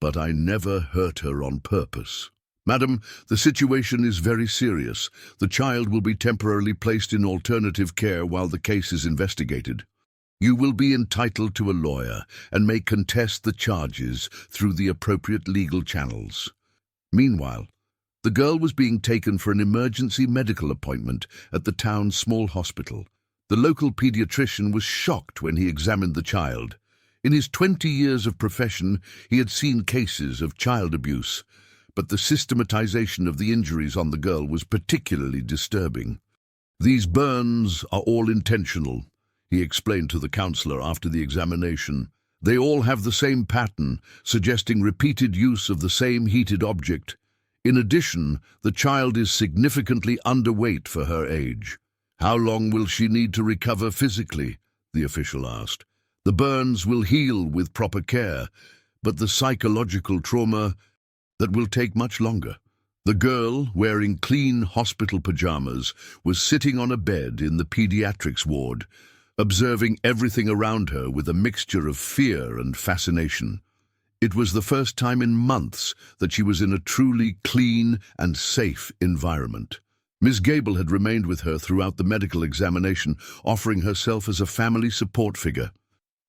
but I never hurt her on purpose." "Madam, the situation is very serious. The child will be temporarily placed in alternative care while the case is investigated. You will be entitled to a lawyer and may contest the charges through the appropriate legal channels." Meanwhile, the girl was being taken for an emergency medical appointment at the town's small hospital. The local pediatrician was shocked when he examined the child. In his 20 years of profession, he had seen cases of child abuse, but the systematization of the injuries on the girl was particularly disturbing. "These burns are all intentional," he explained to the counselor after the examination. "They all have the same pattern, suggesting repeated use of the same heated object. In addition, the child is significantly underweight for her age." "How long will she need to recover physically?" the official asked. "The burns will heal with proper care, but the psychological trauma, that will take much longer." The girl, wearing clean hospital pajamas, was sitting on a bed in the pediatrics ward, observing everything around her with a mixture of fear and fascination. It was the first time in months that she was in a truly clean and safe environment. Ms. Gable had remained with her throughout the medical examination, offering herself as a family support figure.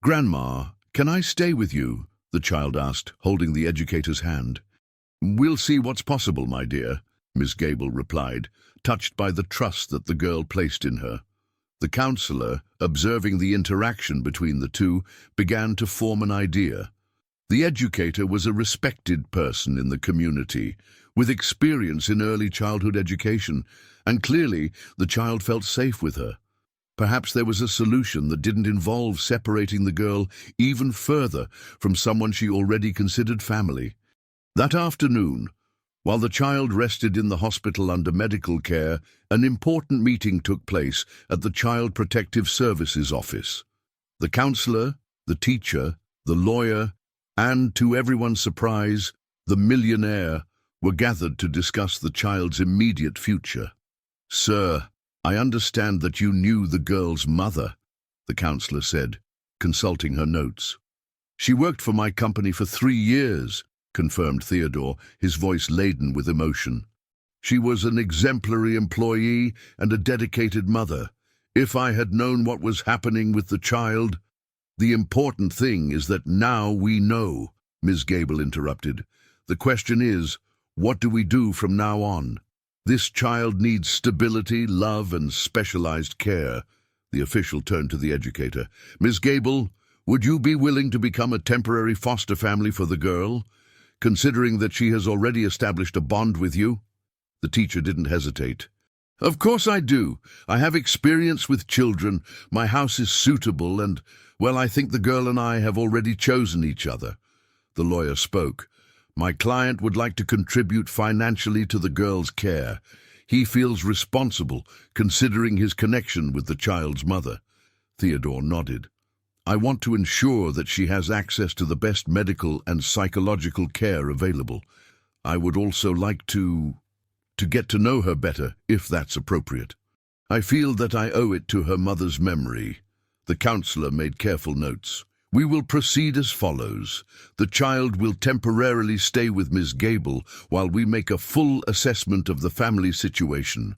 "Grandma, can I stay with you?" the child asked, holding the educator's hand. "We'll see what's possible, my dear," Ms. Gable replied, touched by the trust that the girl placed in her. The counselor, observing the interaction between the two, began to form an idea. The educator was a respected person in the community, with experience in early childhood education, and clearly the child felt safe with her. Perhaps there was a solution that didn't involve separating the girl even further from someone she already considered family. That afternoon, while the child rested in the hospital under medical care, an important meeting took place at the Child Protective Services office. The counselor, the teacher, the lawyer, and, to everyone's surprise, the millionaire were gathered to discuss the child's immediate future. "Sir, I understand that you knew the girl's mother," the counselor said, consulting her notes. "She worked for my company for 3 years, confirmed Theodore, his voice laden with emotion. "She was an exemplary employee and a dedicated mother. If I had known what was happening with the child—" "The important thing is that now we know," Ms. Gable interrupted. "The question is, what do we do from now on? This child needs stability, love, and specialized care." The official turned to the educator. Miss Gable, would you be willing to become a temporary foster family for the girl, considering that she has already established a bond with you? The teacher didn't hesitate. Of course I do. I have experience with children. My house is suitable and, well, I think the girl and I have already chosen each other. The lawyer spoke. My client would like to contribute financially to the girl's care. He feels responsible, considering his connection with the child's mother. Theodore nodded. I want to ensure that she has access to the best medical and psychological care available. I would also like to get to know her better, if that's appropriate. I feel that I owe it to her mother's memory. The counselor made careful notes. We will proceed as follows. The child will temporarily stay with Miss Gable while we make a full assessment of the family situation.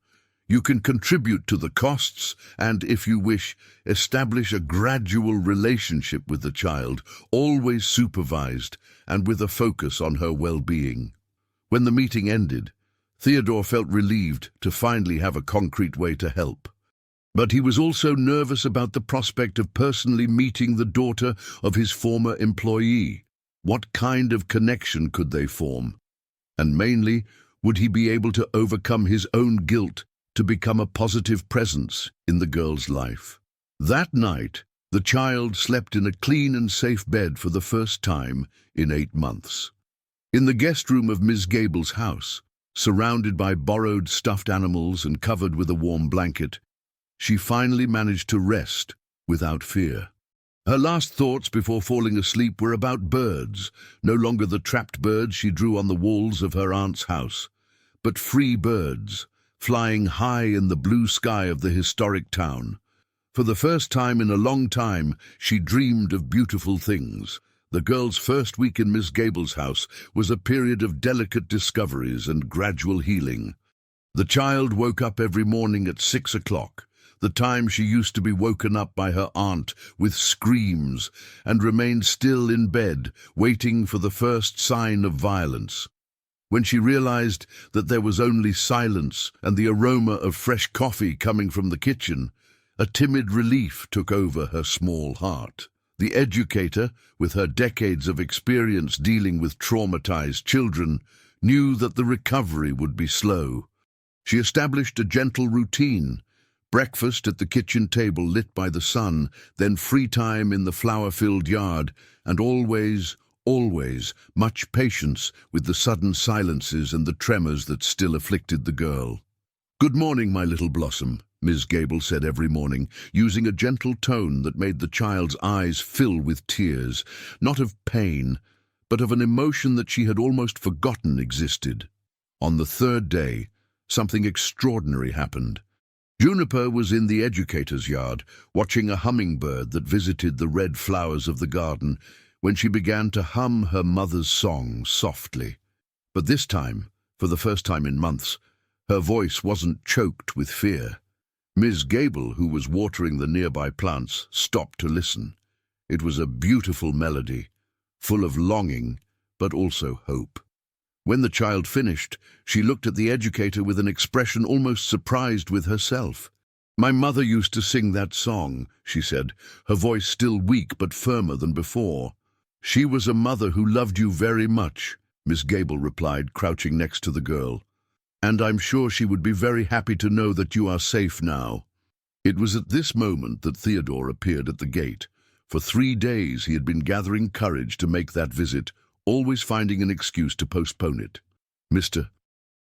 You can contribute to the costs and, if you wish, establish a gradual relationship with the child, always supervised and with a focus on her well-being. When the meeting ended, Theodore felt relieved to finally have a concrete way to help. But he was also nervous about the prospect of personally meeting the daughter of his former employee. What kind of connection could they form? And mainly, would he be able to overcome his own guilt to become a positive presence in the girl's life? That night, the child slept in a clean and safe bed for the first time in 8 months. In the guest room of Miss Gable's house, surrounded by borrowed stuffed animals and covered with a warm blanket, she finally managed to rest without fear. Her last thoughts before falling asleep were about birds, no longer the trapped birds she drew on the walls of her aunt's house, but free birds, flying high in the blue sky of the historic town. For the first time in a long time, she dreamed of beautiful things. The girl's first week in Miss Gable's house was a period of delicate discoveries and gradual healing. The child woke up every morning at 6 o'clock, the time she used to be woken up by her aunt with screams, and remained still in bed, waiting for the first sign of violence. When she realized that there was only silence and the aroma of fresh coffee coming from the kitchen, a timid relief took over her small heart. The educator, with her decades of experience dealing with traumatized children, knew that the recovery would be slow. She established a gentle routine: breakfast at the kitchen table lit by the sun, then free time in the flower-filled yard, and always much patience with the sudden silences and the tremors that still afflicted the girl. "Good morning, my little blossom," Ms. Gable said every morning, using a gentle tone that made the child's eyes fill with tears, not of pain, but of an emotion that she had almost forgotten existed. On the third day, something extraordinary happened. Juniper was in the educator's yard, watching a hummingbird that visited the red flowers of the garden, when she began to hum her mother's song softly. But this time, for the first time in months, her voice wasn't choked with fear. Ms. Gable, who was watering the nearby plants, stopped to listen. It was a beautiful melody, full of longing, but also hope. When the child finished, she looked at the educator with an expression almost surprised with herself. "My mother used to sing that song," she said, her voice still weak but firmer than before. "She was a mother who loved you very much," Miss Gable replied, crouching next to the girl. "And I'm sure she would be very happy to know that you are safe now." It was at this moment that Theodore appeared at the gate. For 3 days he had been gathering courage to make that visit, always finding an excuse to postpone it. Mr.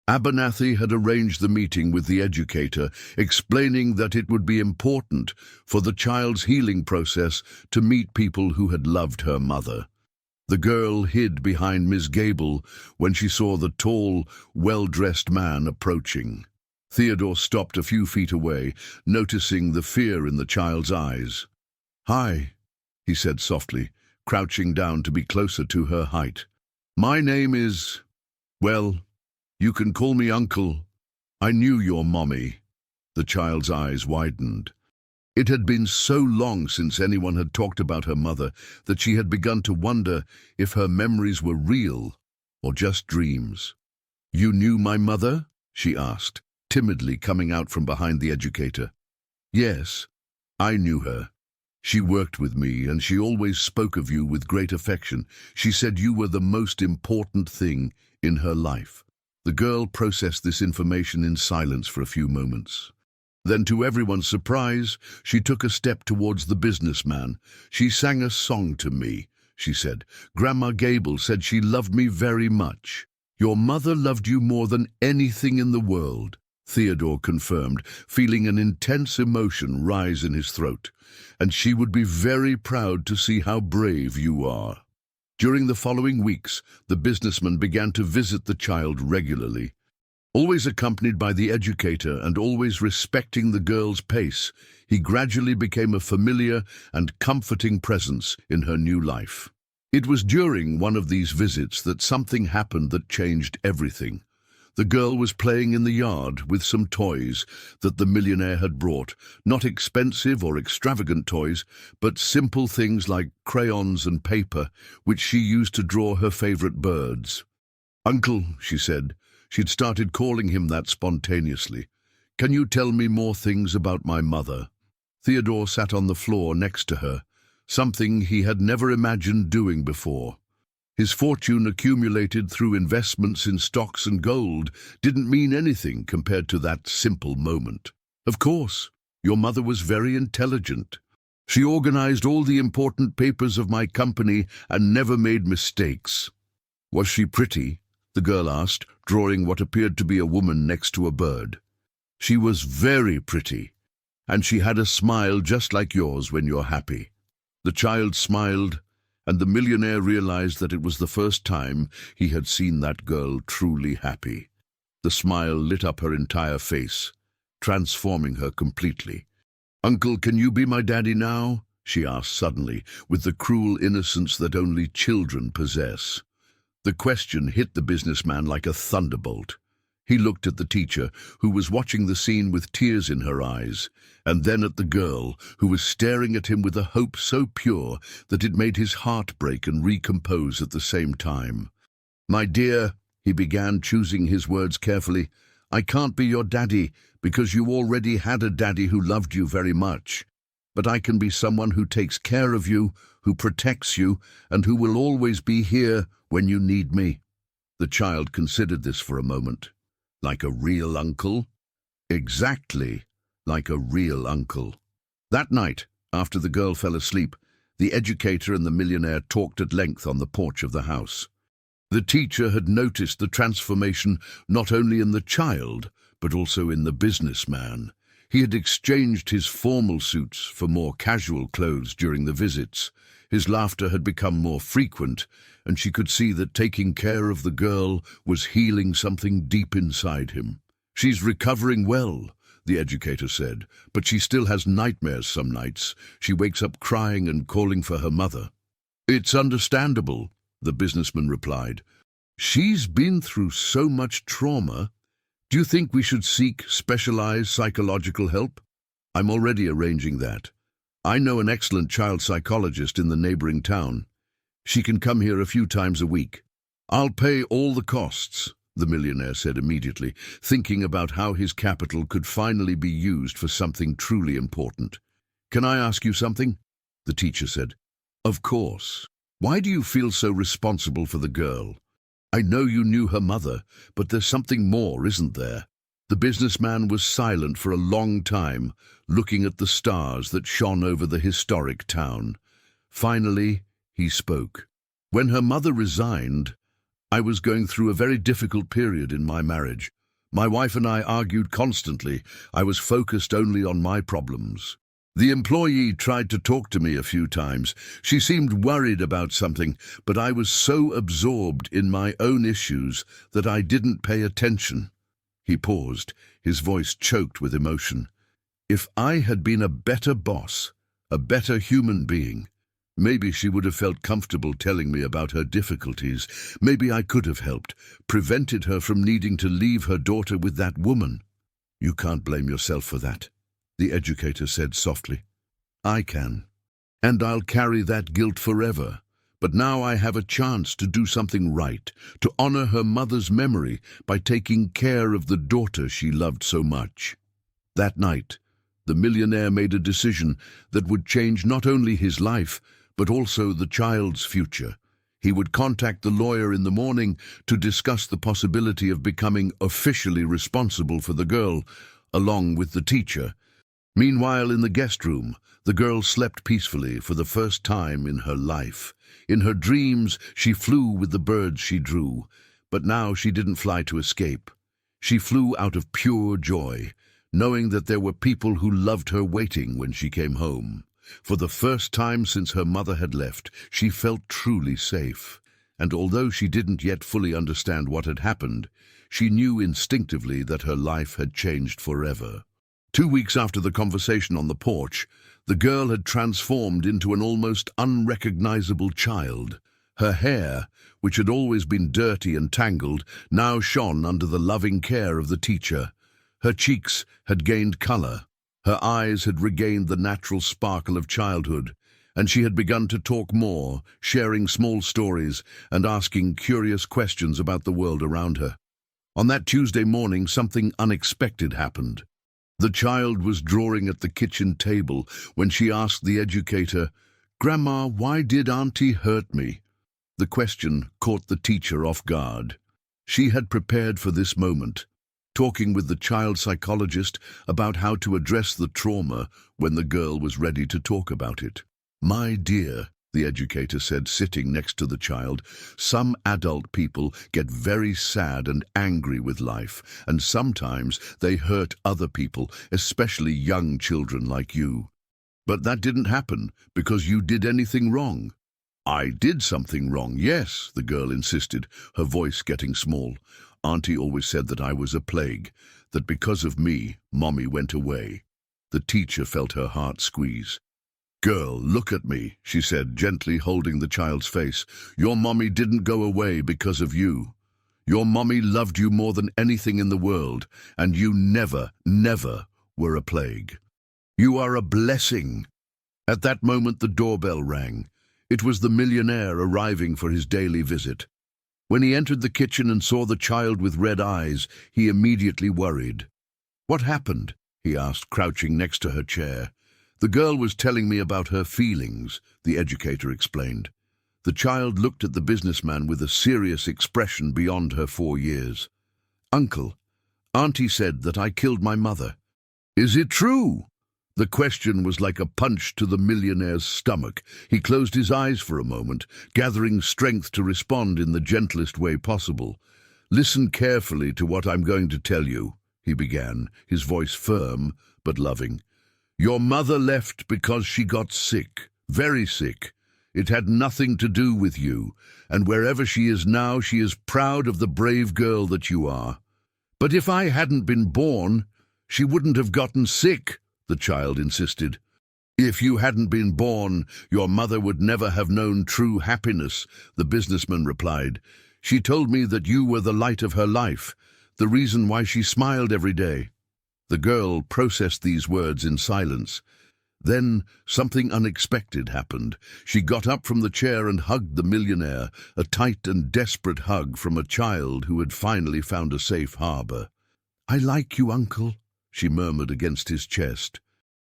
Abernathy had arranged the meeting with the educator, explaining that it would be important for the child's healing process to meet people who had loved her mother. The girl hid behind Miss Gable when she saw the tall, well-dressed man approaching. Theodore stopped a few feet away, noticing the fear in the child's eyes. "Hi," he said softly, crouching down to be closer to her height. "My name is, well, you can call me Uncle. I knew your mommy." The child's eyes widened. It had been so long since anyone had talked about her mother that she had begun to wonder if her memories were real or just dreams. "You knew my mother?" she asked, timidly coming out from behind the educator. "Yes. I knew her. She worked with me, and she always spoke of you with great affection. She said you were the most important thing in her life." The girl processed this information in silence for a few moments. Then, to everyone's surprise, she took a step towards the businessman. "She sang a song to me," she said. "Grandma Gable said she loved me very much." "Your mother loved you more than anything in the world," Theodore confirmed, feeling an intense emotion rise in his throat. "And she would be very proud to see how brave you are." During the following weeks, the businessman began to visit the child regularly. Always accompanied by the educator and always respecting the girl's pace, he gradually became a familiar and comforting presence in her new life. It was during one of these visits that something happened that changed everything. The girl was playing in the yard with some toys that the millionaire had brought, not expensive or extravagant toys, but simple things like crayons and paper, which she used to draw her favorite birds. "Uncle," she said. She'd started calling him that spontaneously. "Can you tell me more things about my mother?" Theodore sat on the floor next to her, something he had never imagined doing before. His fortune accumulated through investments in stocks and gold didn't mean anything compared to that simple moment. "Of course, your mother was very intelligent. She organized all the important papers of my company and never made mistakes." "Was she pretty?" the girl asked, drawing what appeared to be a woman next to a bird. "She was very pretty, and she had a smile just like yours when you're happy." The child smiled, and the millionaire realized that it was the first time he had seen that girl truly happy. The smile lit up her entire face, transforming her completely. "Uncle, can you be my daddy now?" she asked suddenly, with the cruel innocence that only children possess. The question hit the businessman like a thunderbolt. He looked at the teacher, who was watching the scene with tears in her eyes, and then at the girl, who was staring at him with a hope so pure that it made his heart break and recompose at the same time. "My dear," he began, choosing his words carefully, "I can't be your daddy because you already had a daddy who loved you very much. But I can be someone who takes care of you, who protects you, and who will always be here when you need me." The child considered this for a moment. "Like a real uncle?" "Exactly, like a real uncle." That night, after the girl fell asleep, the educator and the millionaire talked at length on the porch of the house. The teacher had noticed the transformation not only in the child, but also in the businessman. He had exchanged his formal suits for more casual clothes during the visits. His laughter had become more frequent, and she could see that taking care of the girl was healing something deep inside him. "She's recovering well," the educator said, "but she still has nightmares some nights. She wakes up crying and calling for her mother." "It's understandable," the businessman replied. "She's been through so much trauma. Do you think we should seek specialized psychological help?" "I'm already arranging that. I know an excellent child psychologist in the neighboring town. She can come here a few times a week." "I'll pay all the costs," the millionaire said immediately, thinking about how his capital could finally be used for something truly important. "Can I ask you something?" the teacher said. "Of course. Why do you feel so responsible for the girl? I know you knew her mother, but there's something more, isn't there?" The businessman was silent for a long time, looking at the stars that shone over the historic town. Finally, he spoke. "When her mother resigned, I was going through a very difficult period in my marriage. My wife and I argued constantly. I was focused only on my problems. The employee tried to talk to me a few times. She seemed worried about something, but I was so absorbed in my own issues that I didn't pay attention." He paused, his voice choked with emotion. "If I had been a better boss, a better human being, maybe she would have felt comfortable telling me about her difficulties. Maybe I could have helped, prevented her from needing to leave her daughter with that woman." "You can't blame yourself for that," the educator said softly. "I can, and I'll carry that guilt forever. But now I have a chance to do something right, to honor her mother's memory by taking care of the daughter she loved so much." That night, The millionaire made a decision that would change not only his life, but also the child's future. He would contact the lawyer in the morning to discuss the possibility of becoming officially responsible for the girl, along with the teacher. Meanwhile, in the guest room, the girl slept peacefully for the first time in her life. In her dreams, she flew with the birds she drew, but now she didn't fly to escape. She flew out of pure joy, knowing that there were people who loved her waiting when she came home. For the first time since her mother had left, she felt truly safe. And although she didn't yet fully understand what had happened, she knew instinctively that her life had changed forever. 2 weeks after the conversation on the porch, the girl had transformed into an almost unrecognizable child. Her hair, which had always been dirty and tangled, now shone under the loving care of the teacher. Her cheeks had gained color. Her eyes had regained the natural sparkle of childhood, and she had begun to talk more, sharing small stories and asking curious questions about the world around her. On that Tuesday morning, something unexpected happened. The child was drawing at the kitchen table when she asked the educator, "Grandma, why did Auntie hurt me?" The question caught the teacher off guard. She had prepared for this moment, talking with the child psychologist about how to address the trauma when the girl was ready to talk about it. "My dear," the educator said, sitting next to the child, "some adult people get very sad and angry with life, and sometimes they hurt other people, especially young children like you. But that didn't happen because you did anything wrong." "I did something wrong, yes," the girl insisted, her voice getting small. "Auntie always said that I was a plague, that because of me, Mommy went away." The teacher felt her heart squeeze. "Girl, look at me," she said, gently holding the child's face. "Your mommy didn't go away because of you. Your mommy loved you more than anything in the world, and you never, never were a plague. You are a blessing." At that moment, the doorbell rang. It was the millionaire arriving for his daily visit. When he entered the kitchen and saw the child with red eyes, he immediately worried. "What happened?" he asked, crouching next to her chair. "The girl was telling me about her feelings," the educator explained. The child looked at the businessman with a serious expression beyond her 4 years. "Uncle, Auntie said that I killed my mother." "Is it true?" The question was like a punch to the millionaire's stomach. He closed his eyes for a moment, gathering strength to respond in the gentlest way possible. "Listen carefully to what I'm going to tell you," he began, his voice firm but loving. "Your mother left because she got sick, very sick. It had nothing to do with you, and wherever she is now, she is proud of the brave girl that you are. But if I hadn't been born, she wouldn't have gotten sick," the child insisted. "If you hadn't been born, your mother would never have known true happiness," the businessman replied. "She told me that you were the light of her life, the reason why she smiled every day." The girl processed these words in silence. Then something unexpected happened. She got up from the chair and hugged the millionaire, a tight and desperate hug from a child who had finally found a safe harbor. "I like you, Uncle," she murmured against his chest.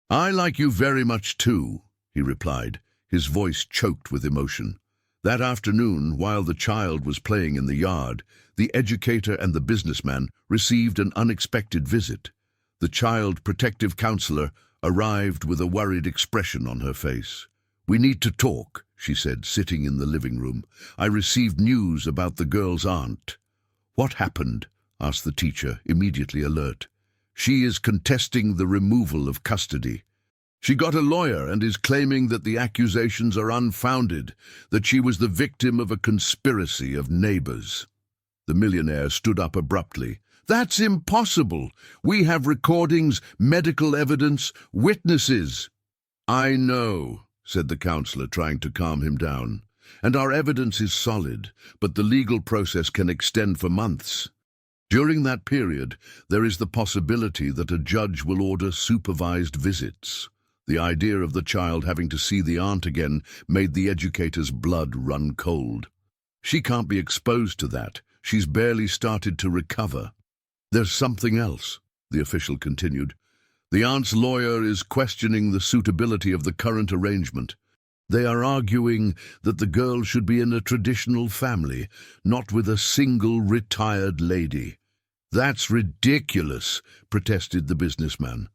"I like you very much too," he replied, his voice choked with emotion. That afternoon, while the child was playing in the yard, the educator and the businessman received an unexpected visit. The child protective counselor arrived with a worried expression on her face. "We need to talk," she said, sitting in the living room. "I received news about the girl's aunt." "What happened?" asked the teacher, immediately alert. "She is contesting the removal of custody. She got a lawyer and is claiming that the accusations are unfounded, that she was the victim of a conspiracy of neighbors." The millionaire stood up abruptly. "That's impossible. We have recordings, medical evidence, witnesses." "I know," said the counselor, trying to calm him down. "And our evidence is solid, but the legal process can extend for months. During that period, there is the possibility that a judge will order supervised visits." The idea of the child having to see the aunt again made the educator's blood run cold. "She can't be exposed to that. She's barely started to recover." "There's something else," the official continued. The aunt's lawyer is questioning the suitability of the current arrangement. They are arguing that the girl should be in a traditional family, not with a single retired lady. That's ridiculous, protested the businessman.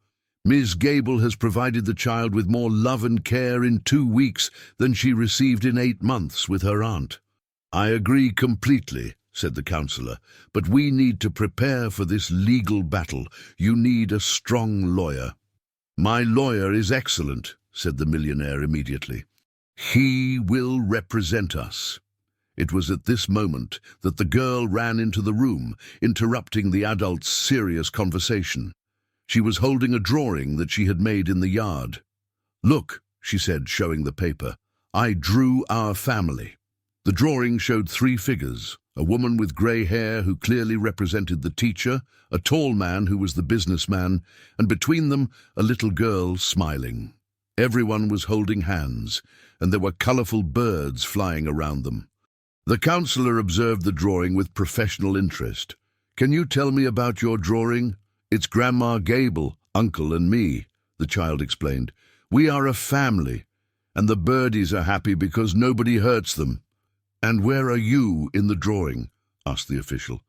Ms. Gable has provided the child with more love and care in 2 weeks than she received in 8 months with her aunt. I agree completely, said the counselor, but we need to prepare for this legal battle. You need a strong lawyer. My lawyer is excellent, said the millionaire immediately. He will represent us. It was at this moment that the girl ran into the room, interrupting the adult's serious conversation. She was holding a drawing that she had made in the yard. Look, she said, showing the paper. I drew our family. The drawing showed 3 figures, a woman with grey hair who clearly represented the teacher, a tall man who was the businessman, and between them a little girl smiling. Everyone was holding hands, and there were colourful birds flying around them. The counselor observed the drawing with professional interest. Can you tell me about your drawing? It's Grandma Gable, Uncle and me, the child explained. We are a family, and the birdies are happy because nobody hurts them. And where are you in the drawing? Asked the official.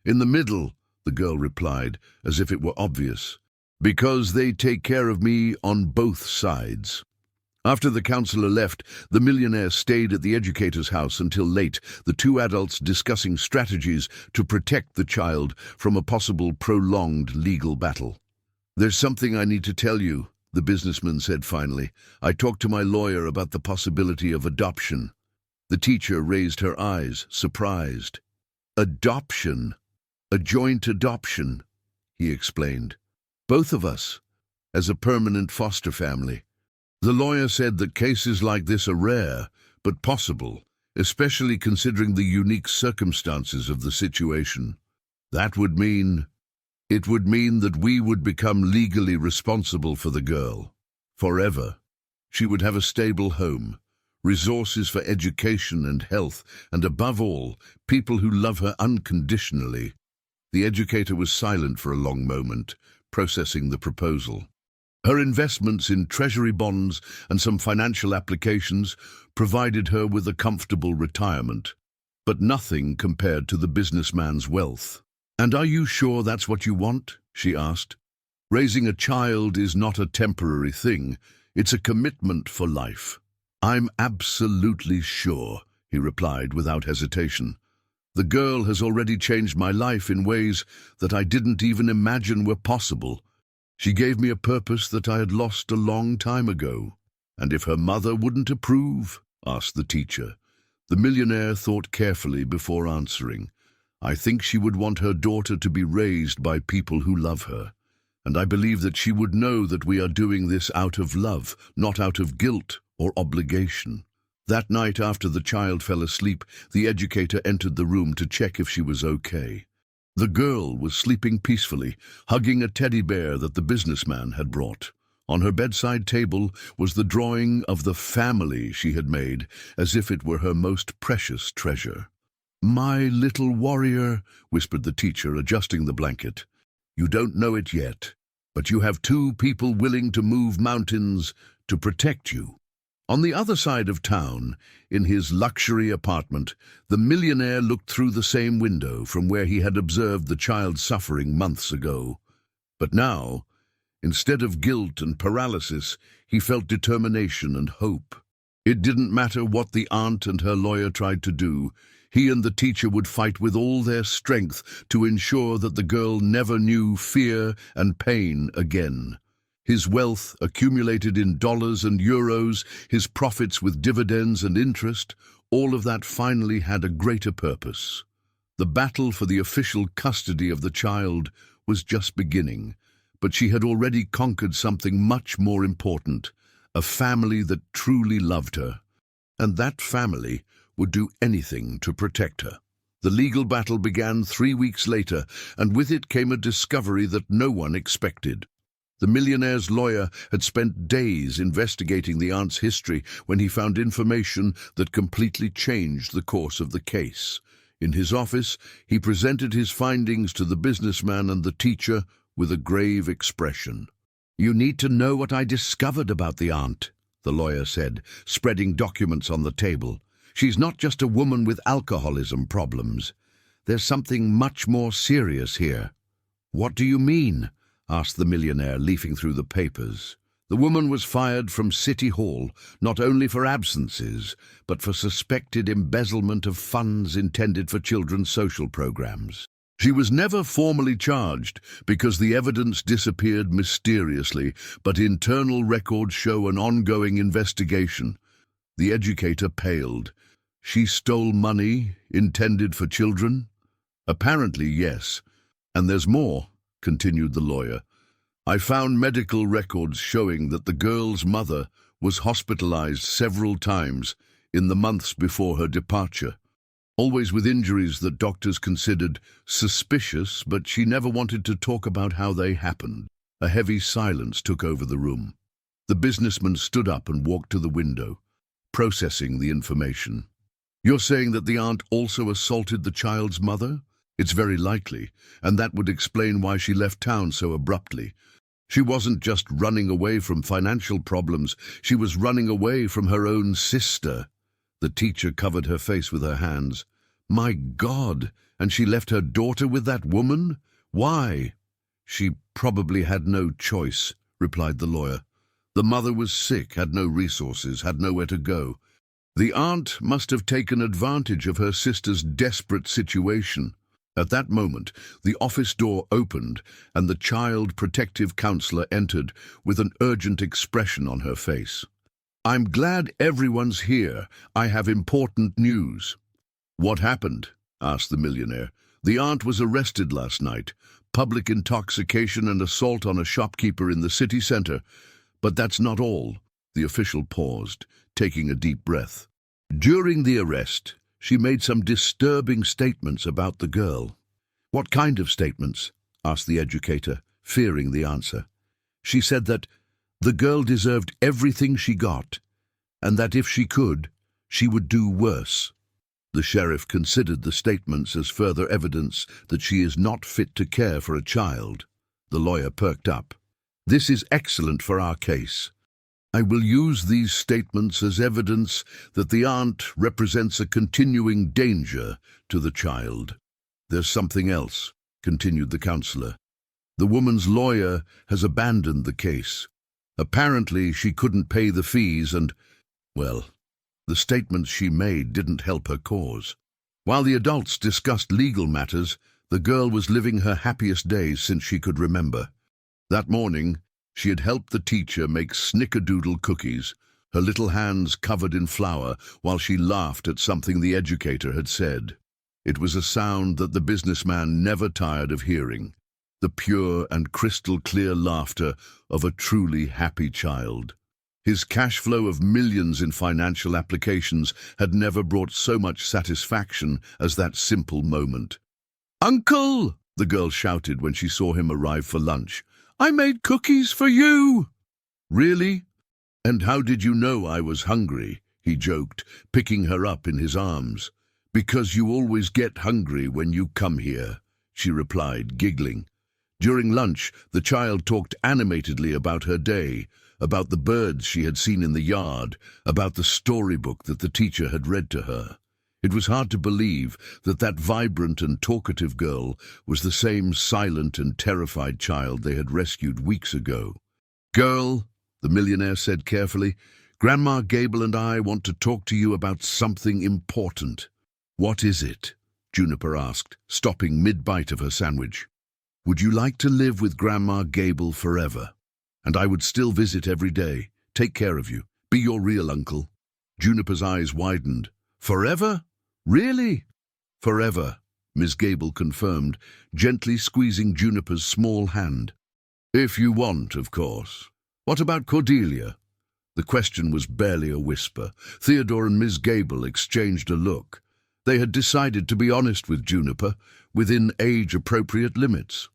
In the middle, the girl replied, as if it were obvious. Because they take care of me on both sides. After the counselor left, the millionaire stayed at the educator's house until late, the 2 adults discussing strategies to protect the child from a possible prolonged legal battle. There's something I need to tell you, the businessman said finally. I talked to my lawyer about the possibility of adoption. The teacher raised her eyes, surprised. Adoption? A joint adoption, he explained. Both of us, as a permanent foster family. The lawyer said that cases like this are rare, but possible, especially considering the unique circumstances of the situation. It would mean that we would become legally responsible for the girl, forever. She would have a stable home, resources for education and health, and above all, people who love her unconditionally. The educator was silent for a long moment, processing the proposal. Her investments in treasury bonds and some financial applications provided her with a comfortable retirement, but nothing compared to the businessman's wealth. And are you sure that's what you want? She asked. Raising a child is not a temporary thing, it's a commitment for life. I'm absolutely sure, he replied without hesitation. The girl has already changed my life in ways that I didn't even imagine were possible. She gave me a purpose that I had lost a long time ago. And if her mother wouldn't approve? Asked the teacher. The millionaire thought carefully before answering. I think she would want her daughter to be raised by people who love her. And I believe that she would know that we are doing this out of love, not out of guilt or obligation. That night after the child fell asleep, the educator entered the room to check if she was okay. The girl was sleeping peacefully, hugging a teddy bear that the businessman had brought. On her bedside table was the drawing of the family she had made, as if it were her most precious treasure. My little warrior, whispered the teacher, adjusting the blanket. You don't know it yet, but you have 2 people willing to move mountains to protect you. On the other side of town, in his luxury apartment, the millionaire looked through the same window from where he had observed the child suffering months ago. But now, instead of guilt and paralysis, he felt determination and hope. It didn't matter what the aunt and her lawyer tried to do. He and the teacher would fight with all their strength to ensure that the girl never knew fear and pain again. His wealth accumulated in dollars and euros, his profits with dividends and interest, all of that finally had a greater purpose. The battle for the official custody of the child was just beginning, but she had already conquered something much more important, a family that truly loved her. And that family would do anything to protect her. The legal battle began 3 weeks later, and with it came a discovery that no one expected. The millionaire's lawyer had spent days investigating the aunt's history when he found information that completely changed the course of the case. In his office, he presented his findings to the businessman and the teacher with a grave expression. You need to know what I discovered about the aunt, the lawyer said, spreading documents on the table. She's not just a woman with alcoholism problems. There's something much more serious here. What do you mean? Asked the millionaire, leafing through the papers. The woman was fired from City Hall, not only for absences, but for suspected embezzlement of funds intended for children's social programs. She was never formally charged because the evidence disappeared mysteriously, but internal records show an ongoing investigation. The educator paled. She stole money intended for children? Apparently, yes. And there's more, continued the lawyer. I found medical records showing that the girl's mother was hospitalized several times in the months before her departure, always with injuries that doctors considered suspicious, but she never wanted to talk about how they happened. A heavy silence took over the room. The businessman stood up and walked to the window, processing the information. You're saying that the aunt also assaulted the child's mother? It's very likely, and that would explain why she left town so abruptly. She wasn't just running away from financial problems, she was running away from her own sister. The teacher covered her face with her hands. My God, and she left her daughter with that woman? Why? She probably had no choice, replied the lawyer. The mother was sick, had no resources, had nowhere to go. The aunt must have taken advantage of her sister's desperate situation. At that moment, the office door opened and the child protective counselor entered with an urgent expression on her face. I'm glad everyone's here. I have important news. What happened? Asked the millionaire. The aunt was arrested last night. Public intoxication and assault on a shopkeeper in the city center. But that's not all. The official paused, taking a deep breath. During the arrest, she made some disturbing statements about the girl. What kind of statements? Asked the educator, fearing the answer. She said that the girl deserved everything she got, and that if she could, she would do worse. The sheriff considered the statements as further evidence that she is not fit to care for a child. The lawyer perked up. This is excellent for our case. I will use these statements as evidence that the aunt represents a continuing danger to the child. There's something else, continued the counselor. The woman's lawyer has abandoned the case. Apparently she couldn't pay the fees and, well, the statements she made didn't help her cause. While the adults discussed legal matters, the girl was living her happiest days since she could remember. That morning, she had helped the teacher make snickerdoodle cookies, her little hands covered in flour, while she laughed at something the educator had said. It was a sound that the businessman never tired of hearing, the pure and crystal-clear laughter of a truly happy child. His cash flow of millions in financial applications had never brought so much satisfaction as that simple moment. "Uncle!" the girl shouted when she saw him arrive for lunch. "I made cookies for you!" "Really? And how did you know I was hungry?" he joked, picking her up in his arms. "Because you always get hungry when you come here," she replied, giggling. During lunch, the child talked animatedly about her day, about the birds she had seen in the yard, about the storybook that the teacher had read to her. It was hard to believe that that vibrant and talkative girl was the same silent and terrified child they had rescued weeks ago. "Girl," the millionaire said carefully, "Grandma Gable and I want to talk to you about something important." "What is it?" Juniper asked, stopping mid-bite of her sandwich. "Would you like to live with Grandma Gable forever? And I would still visit every day, take care of you, be your real uncle." Juniper's eyes widened. "Forever? Really?" "Forever," Miss Gable confirmed, gently squeezing Juniper's small hand. "If you want, of course. What about Cordelia?" The question was barely a whisper. Theodore and Miss Gable exchanged a look. They had decided to be honest with Juniper, within age-appropriate limits.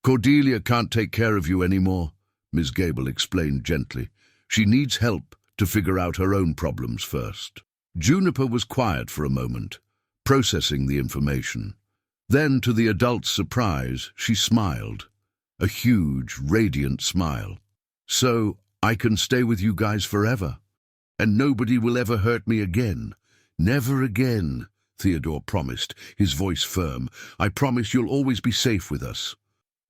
"Cordelia can't take care of you anymore," Miss Gable explained gently. "She needs help to figure out her own problems first." Juniper was quiet for a moment, processing the information. Then, to the adult's surprise, she smiled. A huge, radiant smile. So I can stay with you guys forever, and nobody will ever hurt me again. Never again, Theodore promised, his voice firm. I promise you'll always be safe with us.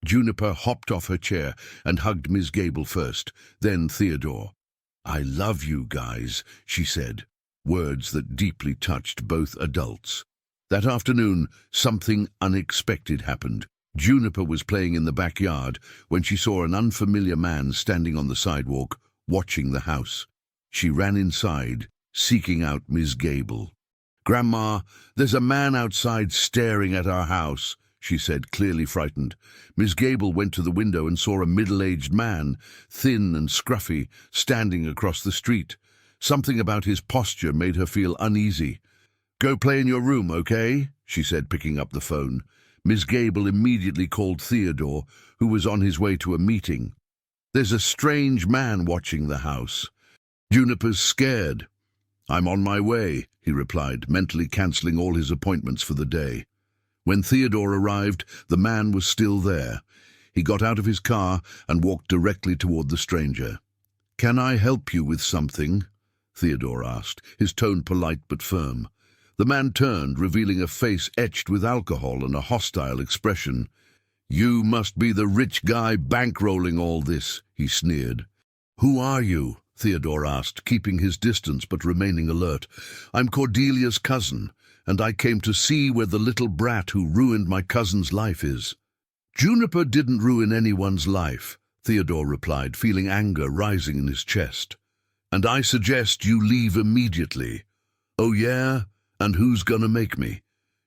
Juniper hopped off her chair and hugged Miss Gable first, then Theodore. I love you guys, she said, words that deeply touched both adults. That afternoon, something unexpected happened. Juniper was playing in the backyard when she saw an unfamiliar man standing on the sidewalk, watching the house. She ran inside, seeking out Miss Gable. "Grandma, there's a man outside staring at our house," she said, clearly frightened. Miss Gable went to the window and saw a middle-aged man, thin and scruffy, standing across the street. Something about his posture made her feel uneasy. "Go play in your room, okay?" she said, picking up the phone. Miss Gable immediately called Theodore, who was on his way to a meeting. "There's a strange man watching the house." "Juniper's scared." "I'm on my way," he replied, mentally cancelling all his appointments for the day. When Theodore arrived, the man was still there. He got out of his car and walked directly toward the stranger. "Can I help you with something?" Theodore asked, his tone polite but firm. The man turned, revealing a face etched with alcohol and a hostile expression. "You must be the rich guy bankrolling all this," he sneered. "Who are you?" Theodore asked, keeping his distance but remaining alert. "I'm Cordelia's cousin, and I came to see where the little brat who ruined my cousin's life is." "Juniper didn't ruin anyone's life," Theodore replied, feeling anger rising in his chest. "And I suggest you leave immediately." "Oh yeah? And who's gonna make me?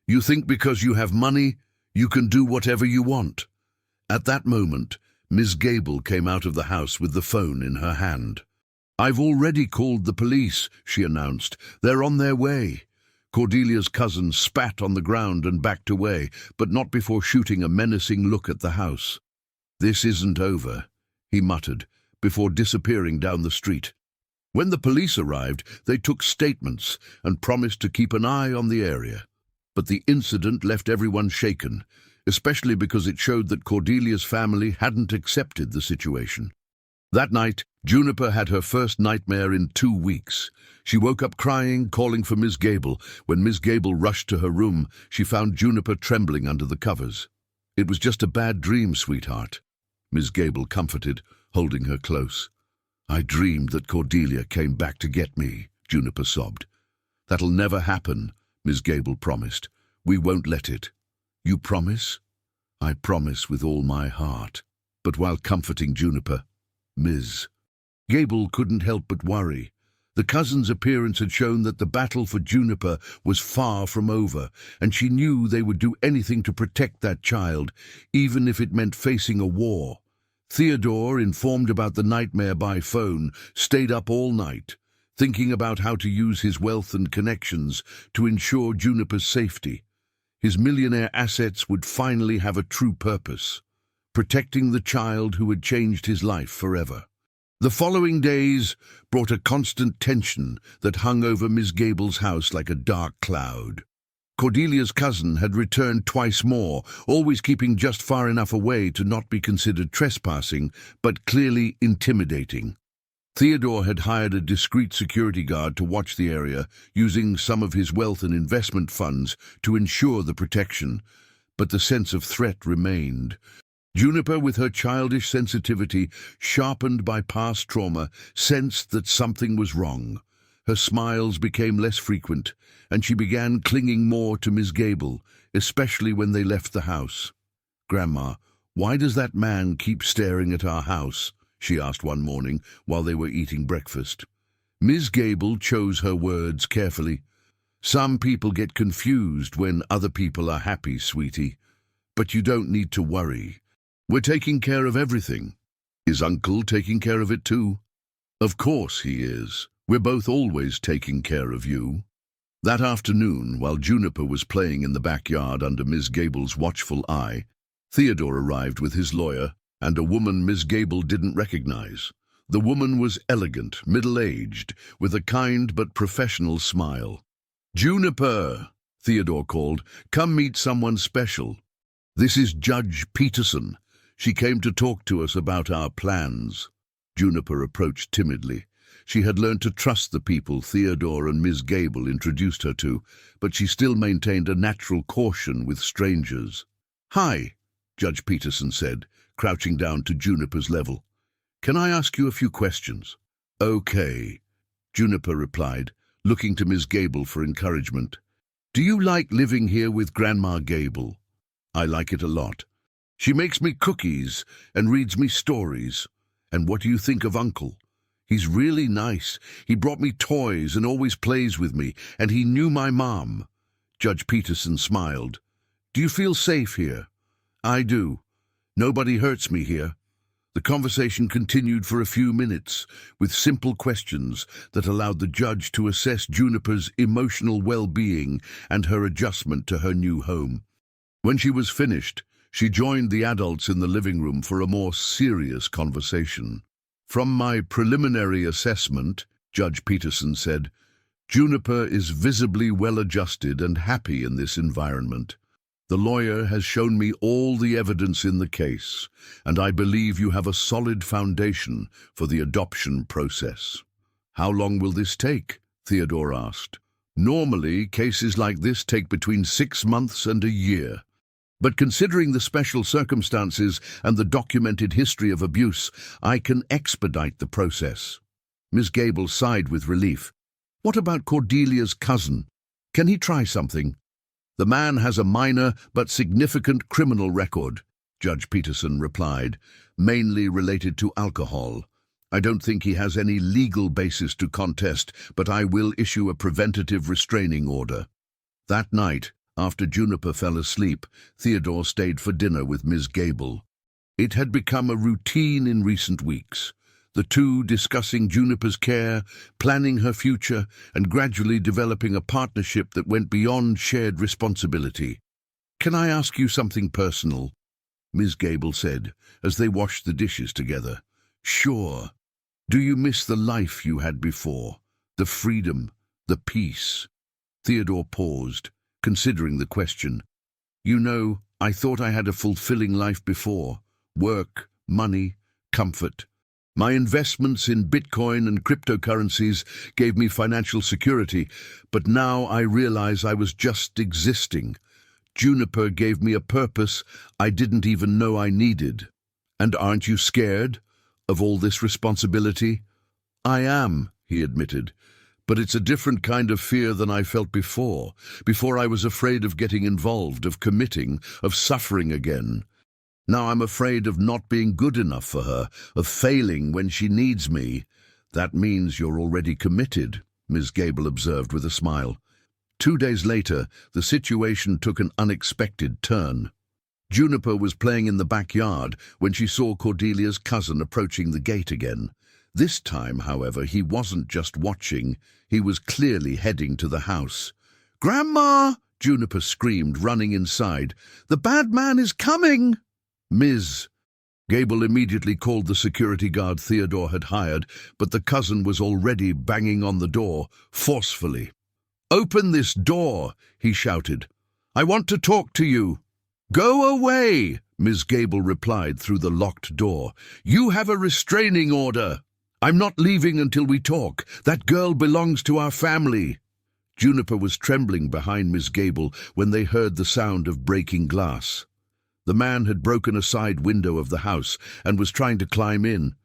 You think because you have money, you can do whatever you want?" At that moment, Miss Gable came out of the house with the phone in her hand. "I've already called the police," she announced. "They're on their way." Cordelia's cousin spat on the ground and backed away, but not before shooting a menacing look at the house. "This isn't over," he muttered, before disappearing down the street. When the police arrived, they took statements and promised to keep an eye on the area. But the incident left everyone shaken, especially because it showed that Cordelia's family hadn't accepted the situation. That night, Juniper had her first nightmare in 2 weeks. She woke up crying, calling for Miss Gable. When Miss Gable rushed to her room, she found Juniper trembling under the covers. "It was just a bad dream, sweetheart," Miss Gable comforted, holding her close. "I dreamed that Cordelia came back to get me," Juniper sobbed. "That'll never happen," Miss Gable promised. "We won't let it." "You promise?" "I promise with all my heart." But while comforting Juniper, Ms. Gable couldn't help but worry. The cousin's appearance had shown that the battle for Juniper was far from over, and she knew they would do anything to protect that child, even if it meant facing a war. Theodore, informed about the nightmare by phone, stayed up all night, thinking about how to use his wealth and connections to ensure Juniper's safety. His millionaire assets would finally have a true purpose, protecting the child who had changed his life forever. The following days brought a constant tension that hung over Miss Gable's house like a dark cloud. Cordelia's cousin had returned twice more, always keeping just far enough away to not be considered trespassing, but clearly intimidating. Theodore had hired a discreet security guard to watch the area, using some of his wealth and investment funds to ensure the protection, but the sense of threat remained. Juniper, with her childish sensitivity, sharpened by past trauma, sensed that something was wrong. Her smiles became less frequent, and she began clinging more to Miss Gable, especially when they left the house. "Grandma, why does that man keep staring at our house?" she asked one morning while they were eating breakfast. Miss Gable chose her words carefully. "Some people get confused when other people are happy, sweetie. But you don't need to worry. We're taking care of everything. Is Uncle taking care of it too?" "Of course he is. We're both always taking care of you." That afternoon, while Juniper was playing in the backyard under Miss Gable's watchful eye, Theodore arrived with his lawyer and a woman Miss Gable didn't recognize. The woman was elegant, middle-aged, with a kind but professional smile. "Juniper," Theodore called, "come meet someone special. This is Judge Peterson. She came to talk to us about our plans." Juniper approached timidly. She had learned to trust the people Theodore and Miss Gable introduced her to, but she still maintained a natural caution with strangers. "Hi," Judge Peterson said, crouching down to Juniper's level. "Can I ask you a few questions?" "Okay," Juniper replied, looking to Miss Gable for encouragement. "Do you like living here with Grandma Gable?" "I like it a lot. She makes me cookies and reads me stories. And what do you think of Uncle? He's really nice. He brought me toys and always plays with me, and he knew my mom." Judge Peterson smiled. "Do you feel safe here?" "I do. Nobody hurts me here." The conversation continued for a few minutes, with simple questions that allowed the judge to assess Juniper's emotional well-being and her adjustment to her new home. When she was finished, she joined the adults in the living room for a more serious conversation. "From my preliminary assessment," Judge Peterson said, "Juniper is visibly well-adjusted and happy in this environment. The lawyer has shown me all the evidence in the case, and I believe you have a solid foundation for the adoption process." "How long will this take?" Theodore asked. "Normally, cases like this take between 6 months and a year. But considering the special circumstances and the documented history of abuse, I can expedite the process." Miss Gable sighed with relief. "What about Cordelia's cousin? Can he try something?" "The man has a minor but significant criminal record," Judge Peterson replied, "mainly related to alcohol. I don't think he has any legal basis to contest, but I will issue a preventative restraining order." That night, after Juniper fell asleep, Theodore stayed for dinner with Miss Gable. It had become a routine in recent weeks, the two discussing Juniper's care, planning her future, and gradually developing a partnership that went beyond shared responsibility. "Can I ask you something personal?" Miss Gable said, as they washed the dishes together. "Sure. Do you miss the life you had before? The freedom, the peace?" Theodore paused, considering the question. "You know, I thought I had a fulfilling life before. Work, money, comfort. My investments in Bitcoin and cryptocurrencies gave me financial security, but now I realize I was just existing. Juniper gave me a purpose I didn't even know I needed." "And aren't you scared of all this responsibility?" "I am," he admitted. "But it's a different kind of fear than I felt before. Before I was afraid of getting involved, of committing, of suffering again. Now I'm afraid of not being good enough for her, of failing when she needs me." "That means you're already committed," Ms. Gable observed with a smile. 2 days later, the situation took an unexpected turn. Juniper was playing in the backyard when she saw Cordelia's cousin approaching the gate again. This time, however, he wasn't just watching, he was clearly heading to the house. "Grandma!" Juniper screamed, running inside. "The bad man is coming!" "Ms." Gable immediately called the security guard Theodore had hired, but the cousin was already banging on the door, forcefully. "Open this door!" he shouted. "I want to talk to you." "Go away!" Ms. Gable replied through the locked door. "You have a restraining order." "I'm not leaving until we talk. That girl belongs to our family." Juniper was trembling behind Miss Gable when they heard the sound of breaking glass. The man had broken a side window of the house and was trying to climb in.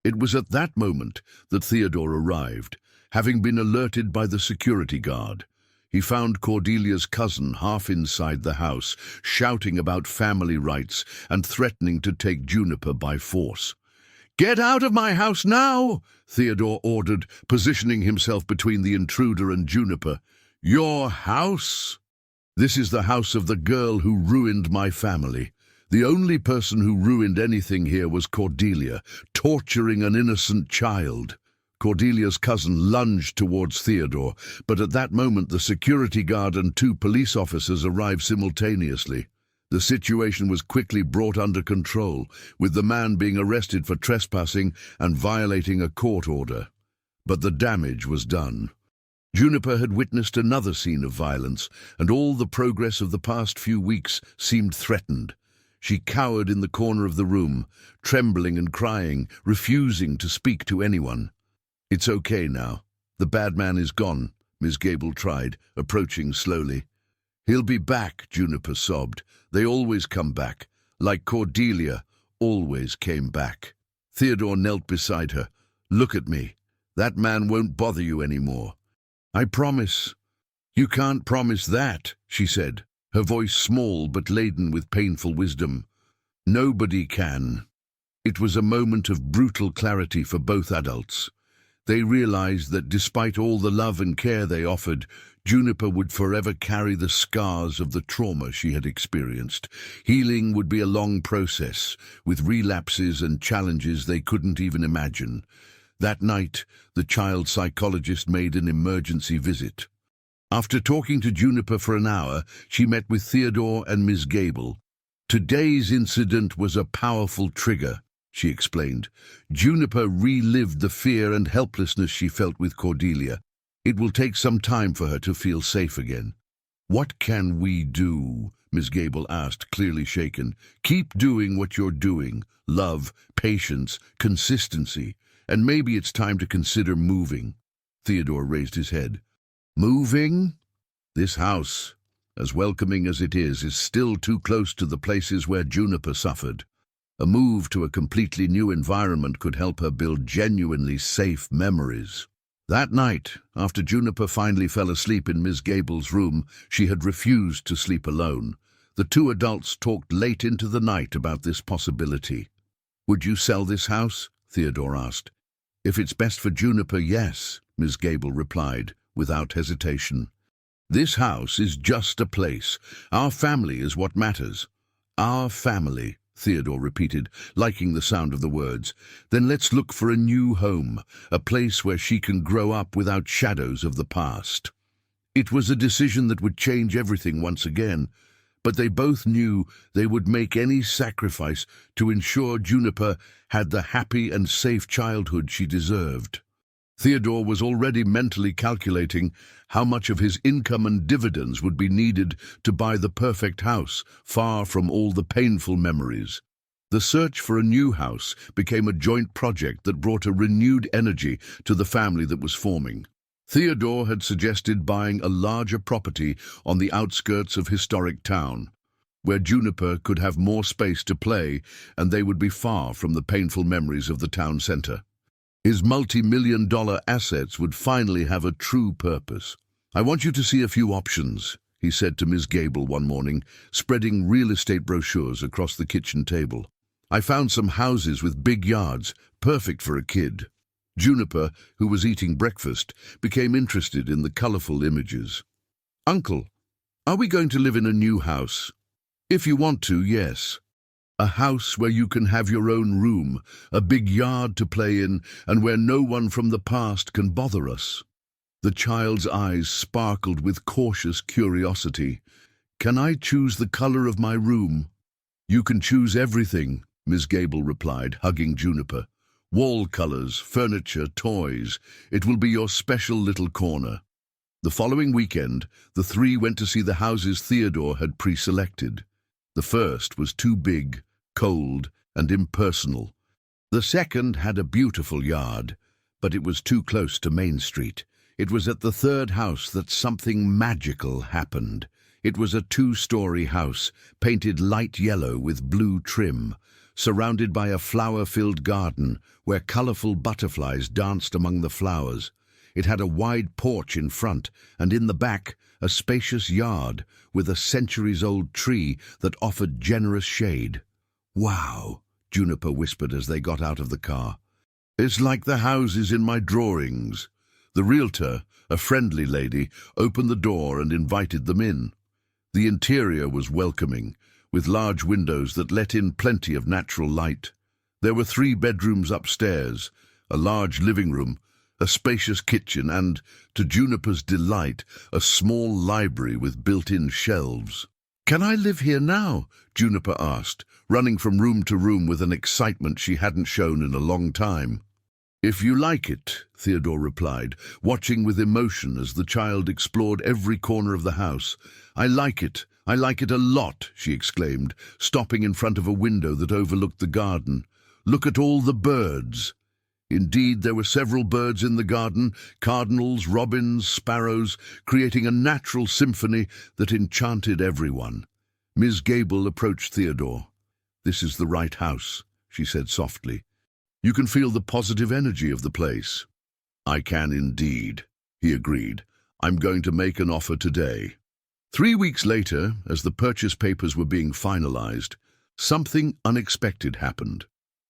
It was at that moment that Theodore arrived, having been alerted by the security guard. He found Cordelia's cousin half inside the house, shouting about family rights and threatening to take Juniper by force. "Get out of my house now!" Theodore ordered, positioning himself between the intruder and Juniper. "Your house? This is the house of the girl who ruined my family. The only person who ruined anything here was Cordelia, torturing an innocent child." Cordelia's cousin lunged towards Theodore, but at that moment the security guard and 2 police officers arrived simultaneously. The situation was quickly brought under control, with the man being arrested for trespassing and violating a court order. But the damage was done. Juniper had witnessed another scene of violence, and all the progress of the past few weeks seemed threatened. She cowered in the corner of the room, trembling and crying, refusing to speak to anyone. "It's okay now. The bad man is gone," Miss Gable tried, approaching slowly. "He'll be back," Juniper sobbed. "They always come back, like Cordelia always came back." Theodore knelt beside her. "Look at me. That man won't bother you anymore." "I promise." "You can't promise that," she said, her voice small but laden with painful wisdom. "Nobody can." It was a moment of brutal clarity for both adults. They realized that despite all the love and care they offered, Juniper would forever carry the scars of the trauma she had experienced. Healing would be a long process, with relapses and challenges they couldn't even imagine. That night, the child psychologist made an emergency visit. After talking to Juniper for an hour, she met with Theodore and Miss Gable. "Today's incident was a powerful trigger," she explained. "Juniper relived the fear and helplessness she felt with Cordelia. It will take some time for her to feel safe again." "What can we do?" Miss Gable asked, clearly shaken. "Keep doing what you're doing. Love, patience, consistency. And maybe it's time to consider moving." Theodore raised his head. "Moving? This house, as welcoming as it is still too close to the places where Juniper suffered. A move to a completely new environment could help her build genuinely safe memories." That night, after Juniper finally fell asleep in Miss Gable's room, she had refused to sleep alone. The two adults talked late into the night about this possibility. "Would you sell this house?" Theodore asked. "If it's best for Juniper, yes," Miss Gable replied, without hesitation. "This house is just a place. Our family is what matters." "Our family," Theodore repeated, liking the sound of the words. "Then let's look for a new home, a place where she can grow up without shadows of the past." It was a decision that would change everything once again, but they both knew they would make any sacrifice to ensure Juniper had the happy and safe childhood she deserved. Theodore was already mentally calculating how much of his income and dividends would be needed to buy the perfect house, far from all the painful memories. The search for a new house became a joint project that brought a renewed energy to the family that was forming. Theodore had suggested buying a larger property on the outskirts of historic town, where Juniper could have more space to play and they would be far from the painful memories of the town center. His multi-million-dollar assets would finally have a true purpose. "I want you to see a few options," he said to Miss Gable one morning, spreading real estate brochures across the kitchen table. "I found some houses with big yards, perfect for a kid." Juniper, who was eating breakfast, became interested in the colorful images. "Uncle, are we going to live in a new house?" "If you want to, yes. A house where you can have your own room, a big yard to play in, and where no one from the past can bother us." The child's eyes sparkled with cautious curiosity. "Can I choose the color of my room?" "You can choose everything," Miss Gable replied, hugging Juniper. "Wall colors, furniture, toys. It will be your special little corner." The following weekend, the three went to see the houses Theodore had pre-selected. The first was too big, cold, and impersonal. The second had a beautiful yard, but it was too close to Main Street. It was at the third house that something magical happened. It was a two-story house, painted light yellow with blue trim, surrounded by a flower-filled garden where colorful butterflies danced among the flowers. It had a wide porch in front, and in the back, a spacious yard with a centuries-old tree that offered generous shade. "Wow," Juniper whispered as they got out of the car. "It's like the houses in my drawings." The realtor, a friendly lady, opened the door and invited them in. The interior was welcoming, with large windows that let in plenty of natural light. There were 3 bedrooms upstairs, a large living room, a spacious kitchen, and, to Juniper's delight, a small library with built-in shelves. "Can I live here now?" Juniper asked, running from room to room with an excitement she hadn't shown in a long time. "If you like it," Theodore replied, watching with emotion as the child explored every corner of the house. "I like it. "I like it a lot," she exclaimed, stopping in front of a window that overlooked the garden. "Look at all the birds." Indeed, there were several birds in the garden, cardinals, robins, sparrows, creating a natural symphony that enchanted everyone. Ms. Gable approached Theodore. "This is the right house," she said softly. "You can feel the positive energy of the place." "I can indeed," he agreed. "I'm going to make an offer today." 3 weeks later, as the purchase papers were being finalized, something unexpected happened.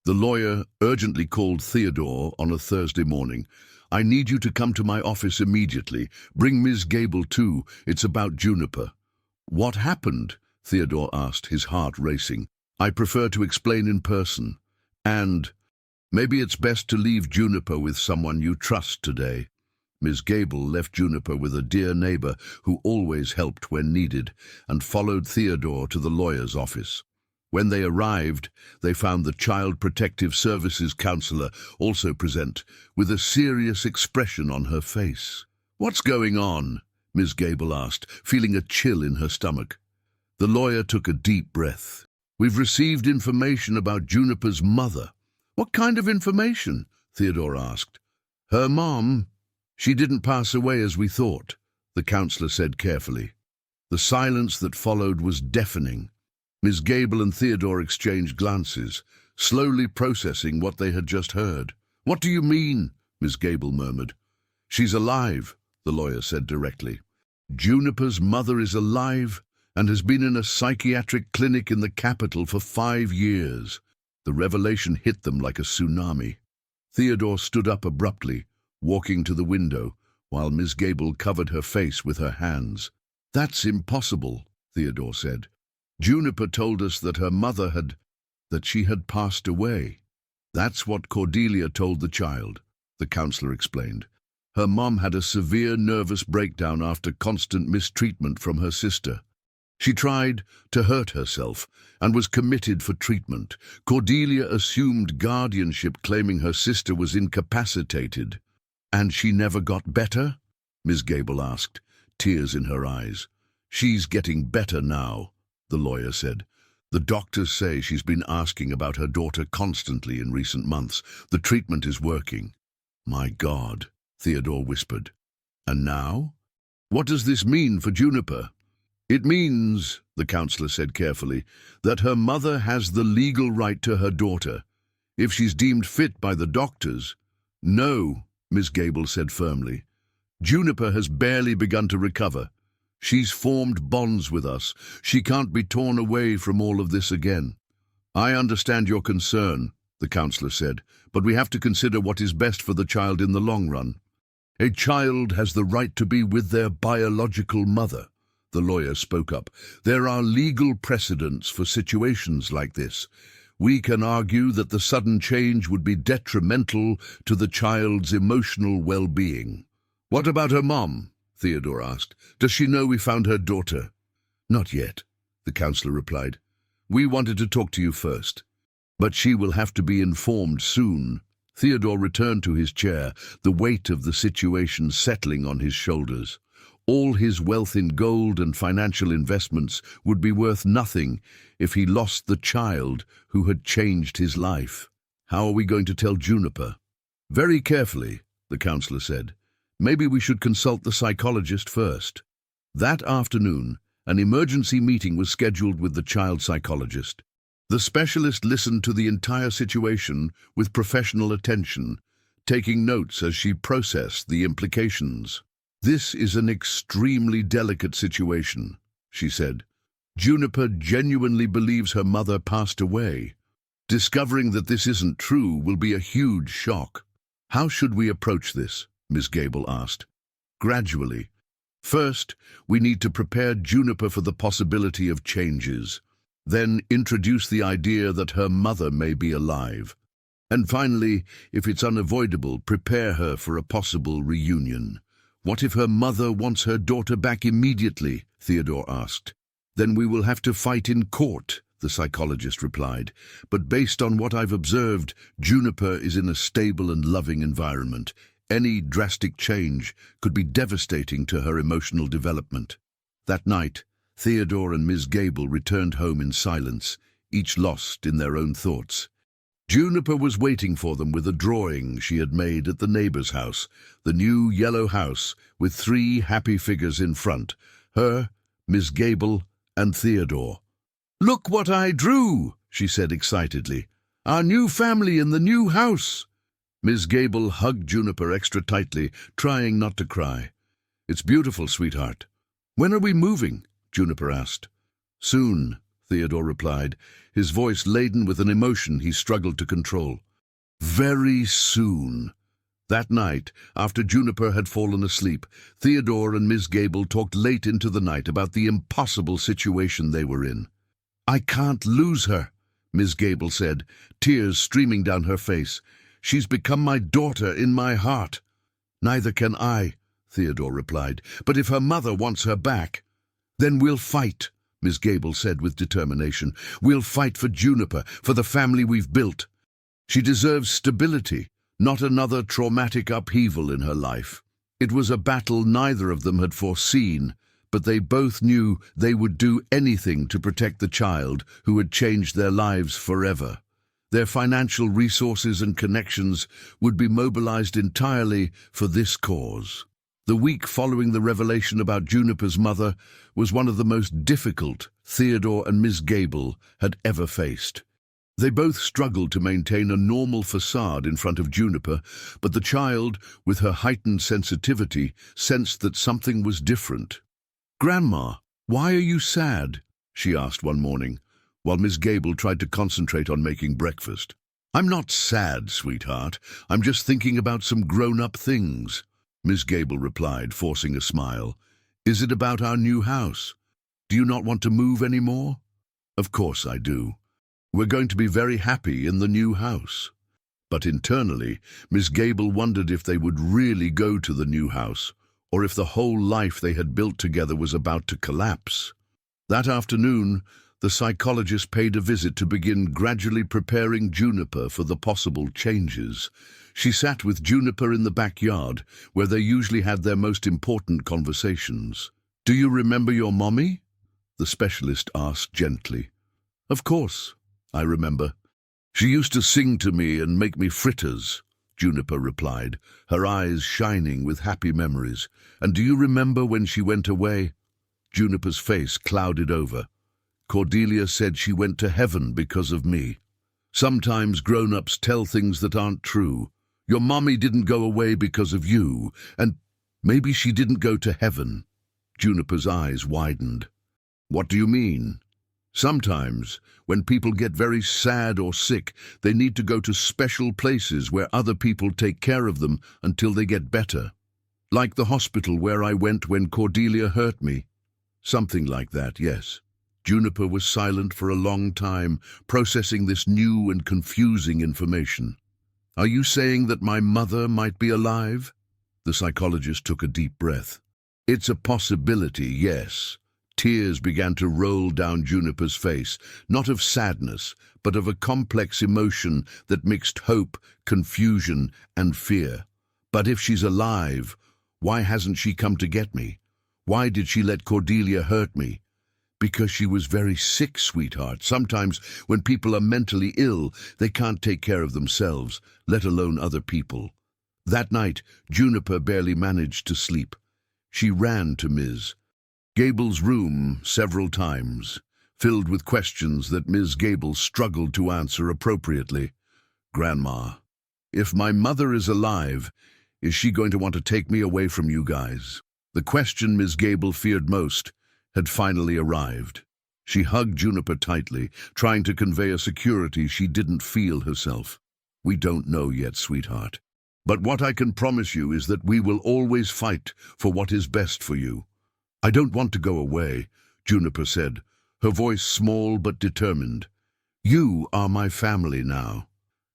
The lawyer urgently called Theodore on a Thursday morning. "I need you to come to my office immediately. Bring Ms. Gable too. It's about Juniper." "What happened?" Theodore asked, his heart racing. "I prefer to explain in person. And maybe it's best to leave Juniper with someone you trust today." Ms. Gable left Juniper with a dear neighbor who always helped when needed and followed Theodore to the lawyer's office. When they arrived, they found the Child Protective Services counselor also present, with a serious expression on her face. "What's going on?" Ms. Gable asked, feeling a chill in her stomach. The lawyer took a deep breath. "We've received information about Juniper's mother." "What kind of information?" Theodore asked. "Her mom. She didn't pass away as we thought," the counselor said carefully. The silence that followed was deafening. Ms. Gable and Theodore exchanged glances, slowly processing what they had just heard. "What do you mean?" Ms. Gable murmured. "She's alive," the lawyer said directly. "Juniper's mother is alive and has been in a psychiatric clinic in the capital for 5 years. The revelation hit them like a tsunami. Theodore stood up abruptly, walking to the window, while Ms. Gable covered her face with her hands. "That's impossible," Theodore said. "Juniper told us that she had passed away." "That's what Cordelia told the child," the counselor explained. "Her mom had a severe nervous breakdown after constant mistreatment from her sister. She tried to hurt herself and was committed for treatment. Cordelia assumed guardianship, claiming her sister was incapacitated." "And she never got better?" Ms. Gable asked, tears in her eyes. "She's getting better now," the lawyer said. "The doctors say she's been asking about her daughter constantly in recent months. The treatment is working." "My God," Theodore whispered. "And now? What does this mean for Juniper?" "It means," the counselor said carefully, "that her mother has the legal right to her daughter, if she's deemed fit by the doctors." "No," Ms. Gable said firmly. "Juniper has barely begun to recover. She's formed bonds with us. She can't be torn away from all of this again." "I understand your concern," the counselor said, "but we have to consider what is best for the child in the long run." "A child has the right to be with their biological mother," the lawyer spoke up. "There are legal precedents for situations like this. We can argue that the sudden change would be detrimental to the child's emotional well-being." "What about her mom?" Theodore asked. "Does she know we found her daughter?" "Not yet," the counselor replied. "We wanted to talk to you first. But she will have to be informed soon." Theodore returned to his chair, the weight of the situation settling on his shoulders. All his wealth in gold and financial investments would be worth nothing if he lost the child who had changed his life. "How are we going to tell Juniper?" "Very carefully," the counselor said. "Maybe we should consult the psychologist first." That afternoon, an emergency meeting was scheduled with the child psychologist. The specialist listened to the entire situation with professional attention, taking notes as she processed the implications. "This is an extremely delicate situation," she said. "Juniper genuinely believes her mother passed away. Discovering that this isn't true will be a huge shock." "How should we approach this?" Ms. Gable asked. "Gradually. First, we need to prepare Juniper for the possibility of changes. Then introduce the idea that her mother may be alive. And finally, if it's unavoidable, prepare her for a possible reunion." "What if her mother wants her daughter back immediately?" Theodore asked. "Then we will have to fight in court," the psychologist replied. "But based on what I've observed, Juniper is in a stable and loving environment. Any drastic change could be devastating to her emotional development." That night, Theodore and Miss Gable returned home in silence, each lost in their own thoughts. Juniper was waiting for them with a drawing she had made at the neighbor's house, the new yellow house with 3 happy figures in front, her, Miss Gable, and Theodore. "Look what I drew," she said excitedly. "Our new family in the new house." Miss Gable hugged Juniper extra tightly, trying not to cry. "It's beautiful, sweetheart." "When are we moving?" Juniper asked. "Soon," Theodore replied, his voice laden with an emotion he struggled to control. "Very soon." That night, after Juniper had fallen asleep, Theodore and Miss Gable talked late into the night about the impossible situation they were in. "I can't lose her," Miss Gable said, tears streaming down her face. "She's become my daughter in my heart." "Neither can I," Theodore replied. "But if her mother wants her back—" "Then we'll fight," Miss Gable said with determination. "We'll fight for Juniper, for the family we've built. She deserves stability, not another traumatic upheaval in her life." It was a battle neither of them had foreseen, but they both knew they would do anything to protect the child who had changed their lives forever. Their financial resources and connections would be mobilized entirely for this cause. The week following the revelation about Juniper's mother was one of the most difficult Theodore and Miss Gable had ever faced. They both struggled to maintain a normal facade in front of Juniper, but the child, with her heightened sensitivity, sensed that something was different. "Grandma, why are you sad?" she asked one morning, while Miss Gable tried to concentrate on making breakfast. "I'm not sad, sweetheart. I'm just thinking about some grown-up things," Miss Gable replied, forcing a smile. "Is it about our new house? Do you not want to move anymore?" "Of course I do. We're going to be very happy in the new house." But internally, Miss Gable wondered if they would really go to the new house, or if the whole life they had built together was about to collapse. That afternoon, the psychologist paid a visit to begin gradually preparing Juniper for the possible changes. She sat with Juniper in the backyard, where they usually had their most important conversations. "Do you remember your mommy?" the specialist asked gently. "Of course, I remember. She used to sing to me and make me fritters," Juniper replied, her eyes shining with happy memories. "And do you remember when she went away?" Juniper's face clouded over. "Cordelia said she went to heaven because of me. Sometimes grown-ups tell things that aren't true. Your mommy didn't go away because of you, and maybe she didn't go to heaven." Juniper's eyes widened. "What do you mean?" "Sometimes, when people get very sad or sick, they need to go to special places where other people take care of them until they get better. Like the hospital where I went when Cordelia hurt me." "Something like that, yes." Juniper was silent for a long time, processing this new and confusing information. "Are you saying that my mother might be alive?" The psychologist took a deep breath. "It's a possibility, yes." Tears began to roll down Juniper's face, not of sadness, but of a complex emotion that mixed hope, confusion, and fear. "But if she's alive, why hasn't she come to get me? Why did she let Cordelia hurt me?" "Because she was very sick, sweetheart. Sometimes when people are mentally ill, they can't take care of themselves, let alone other people." That night, Juniper barely managed to sleep. She ran to Ms. Gable's room several times, filled with questions that Ms. Gable struggled to answer appropriately. "Grandma, if my mother is alive, is she going to want to take me away from you guys?" The question Ms. Gable feared most had finally arrived. She hugged Juniper tightly, trying to convey a security she didn't feel herself. "We don't know yet, sweetheart. But what I can promise you is that we will always fight for what is best for you." "I don't want to go away," Juniper said, her voice small but determined. "You are my family now."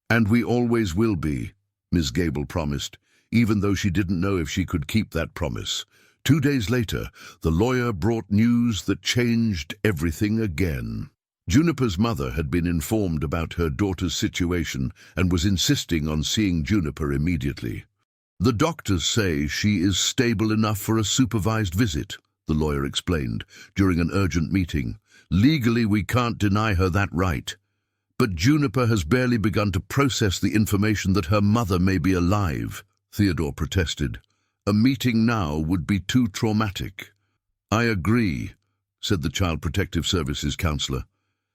"And we always will be," Ms. Gable promised, even though she didn't know if she could keep that promise. 2 days later, the lawyer brought news that changed everything again. Juniper's mother had been informed about her daughter's situation and was insisting on seeing Juniper immediately. "The doctors say she is stable enough for a supervised visit," the lawyer explained during an urgent meeting. Legally, we can't deny her that right. But Juniper has barely begun to process the information that her mother may be alive, Theodore protested. A meeting now would be too traumatic. I agree, said the Child Protective Services counselor.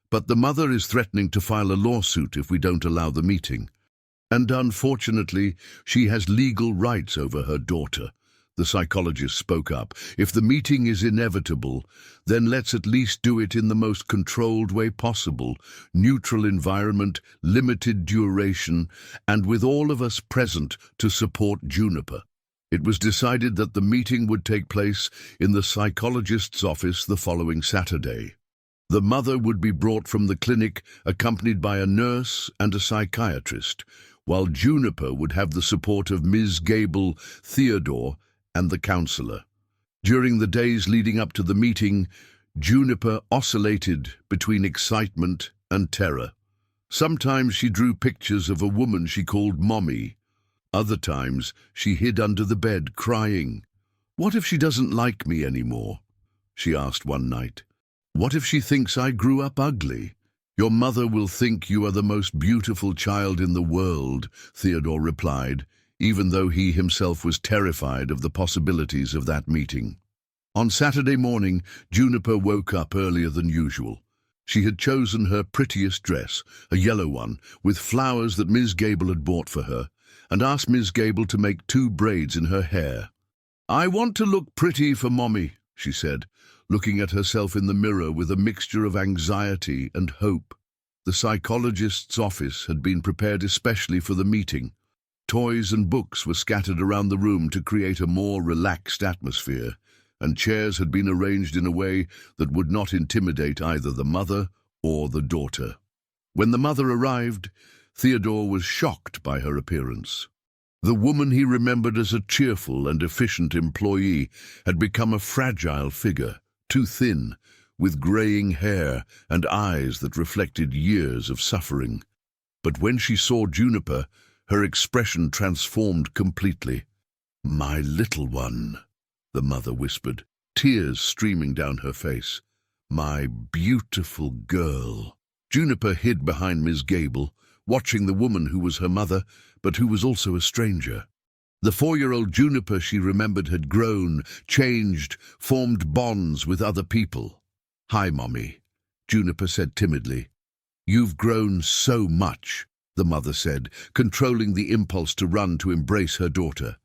But the mother is threatening to file a lawsuit if we don't allow the meeting. And unfortunately, she has legal rights over her daughter. The psychologist spoke up. If the meeting is inevitable, then let's at least do it in the most controlled way possible. Neutral environment, limited duration, and with all of us present to support Juniper. It was decided that the meeting would take place in the psychologist's office the following Saturday. The mother would be brought from the clinic accompanied by a nurse and a psychiatrist, while Juniper would have the support of Ms. Gable, Theodore, and the counselor. During the days leading up to the meeting, Juniper oscillated between excitement and terror. Sometimes she drew pictures of a woman she called Mommy. Other times she hid under the bed crying. What if she doesn't like me anymore? She asked one night. What if she thinks I grew up ugly? Your mother will think you are the most beautiful child in the world, Theodore replied, even though he himself was terrified of the possibilities of that meeting. On Saturday morning, Juniper woke up earlier than usual. She had chosen her prettiest dress, a yellow one, with flowers that Ms. Gable had bought for her, and asked Ms. Gable to make 2 braids in her hair. I want to look pretty for Mommy, she said, looking at herself in the mirror with a mixture of anxiety and hope. The psychologist's office had been prepared especially for the meeting. Toys and books were scattered around the room to create a more relaxed atmosphere, and chairs had been arranged in a way that would not intimidate either the mother or the daughter. When the mother arrived, Theodore was shocked by her appearance. The woman he remembered as a cheerful and efficient employee had become a fragile figure, too thin, with graying hair and eyes that reflected years of suffering. But when she saw Juniper, her expression transformed completely. My little one, the mother whispered, tears streaming down her face. My beautiful girl. Juniper hid behind Ms. Gable, watching the woman who was her mother, but who was also a stranger. The 4-year-old Juniper she remembered had grown, changed, formed bonds with other people. Hi, Mommy, Juniper said timidly. You've grown so much, the mother said, controlling the impulse to run to embrace her daughter.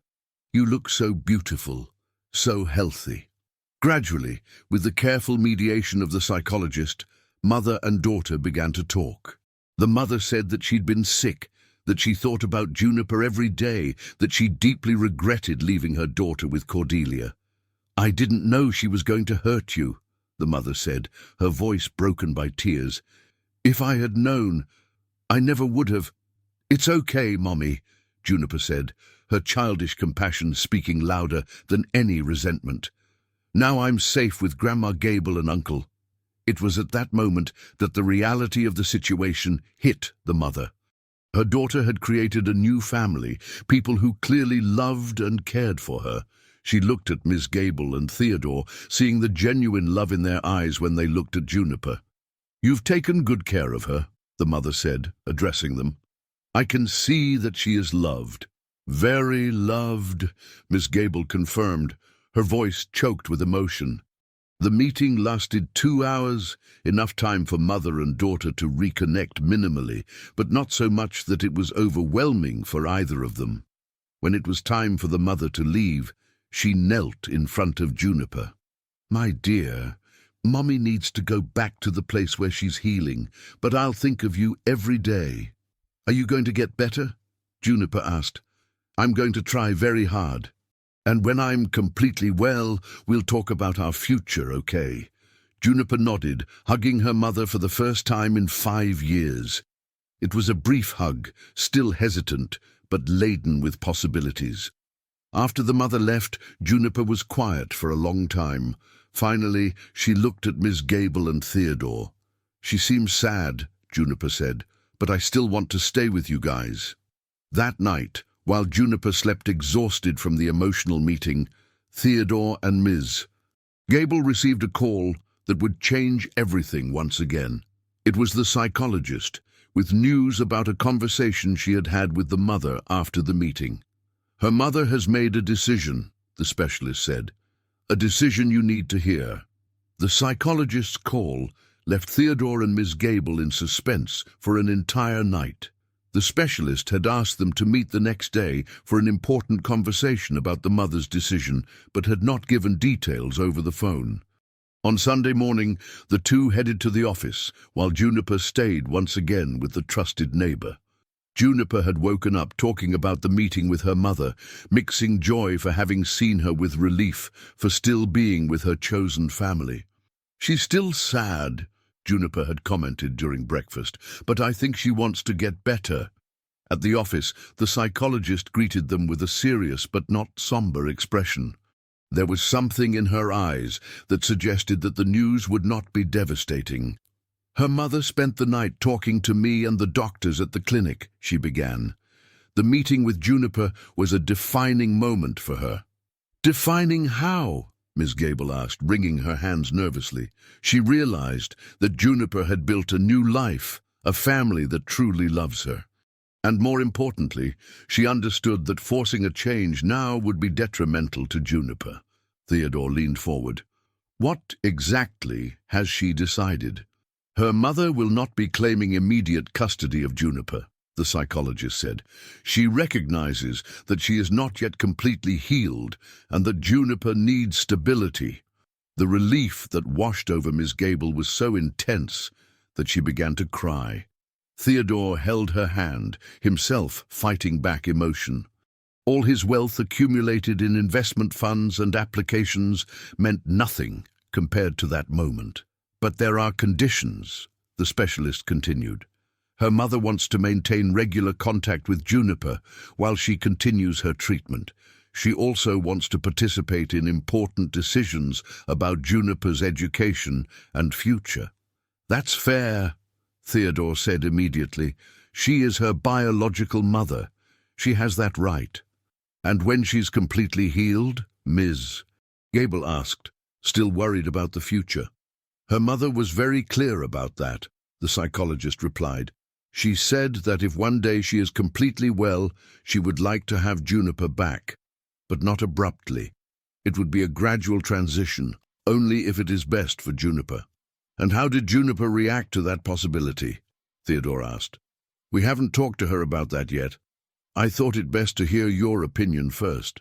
You look so beautiful, so healthy. Gradually, with the careful mediation of the psychologist, mother and daughter began to talk. The mother said that she'd been sick, that she thought about Juniper every day, that she deeply regretted leaving her daughter with Cordelia. I didn't know she was going to hurt you, the mother said, her voice broken by tears. If I had known, I never would have. It's okay, Mommy, Juniper said, her childish compassion speaking louder than any resentment. Now I'm safe with Grandma Gable and Uncle. It was at that moment that the reality of the situation hit the mother. Her daughter had created a new family, people who clearly loved and cared for her. She looked at Miss Gable and Theodore, seeing the genuine love in their eyes when they looked at Juniper. You've taken good care of her, the mother said, addressing them. I can see that she is loved. Very loved, Miss Gable confirmed, her voice choked with emotion. The meeting lasted 2 hours, enough time for mother and daughter to reconnect minimally, but not so much that it was overwhelming for either of them. When it was time for the mother to leave, she knelt in front of Juniper. My dear, Mommy needs to go back to the place where she's healing, but I'll think of you every day. Are you going to get better? Juniper asked. I'm going to try very hard. And when I'm completely well, we'll talk about our future, okay? Juniper nodded, hugging her mother for the first time in 5 years. It was a brief hug, still hesitant, but laden with possibilities. After the mother left, Juniper was quiet for a long time. Finally, she looked at Miss Gable and Theodore. She seems sad, Juniper said, but I still want to stay with you guys. That night, while Juniper slept exhausted from the emotional meeting, Theodore and Ms. Gable received a call that would change everything once again. It was the psychologist, with news about a conversation she had had with the mother after the meeting. "Her mother has made a decision," the specialist said. "A decision you need to hear." The psychologist's call left Theodore and Miss Gable in suspense for an entire night. The specialist had asked them to meet the next day for an important conversation about the mother's decision, but had not given details over the phone. On Sunday morning, the two headed to the office, while Juniper stayed once again with the trusted neighbor. Juniper had woken up talking about the meeting with her mother, mixing joy for having seen her with relief for still being with her chosen family. "She's still sad," Juniper had commented during breakfast, "but I think she wants to get better." At the office, the psychologist greeted them with a serious but not somber expression. There was something in her eyes that suggested that the news would not be devastating. "Her mother spent the night talking to me and the doctors at the clinic," she began. The meeting with Juniper was a defining moment for her. "Defining how?" Miss Gable asked, wringing her hands nervously. She realized that Juniper had built a new life, a family that truly loves her. And more importantly, she understood that forcing a change now would be detrimental to Juniper. Theodore leaned forward. "What exactly has she decided?" "Her mother will not be claiming immediate custody of Juniper," the psychologist said. "She recognizes that she is not yet completely healed and that Juniper needs stability." The relief that washed over Miss Gable was so intense that she began to cry. Theodore held her hand, himself fighting back emotion. All his wealth accumulated in investment funds and applications meant nothing compared to that moment. "But there are conditions," the specialist continued. "Her mother wants to maintain regular contact with Juniper while she continues her treatment. She also wants to participate in important decisions about Juniper's education and future." "That's fair," Theodore said immediately. "She is her biological mother. She has that right." "And when she's completely healed, Ms. Gable asked, still worried about the future. "Her mother was very clear about that," the psychologist replied. "She said that if one day she is completely well, she would like to have Juniper back, but not abruptly. It would be a gradual transition, only if it is best for Juniper." "And how did Juniper react to that possibility?" Theodore asked. "We haven't talked to her about that yet. I thought it best to hear your opinion first."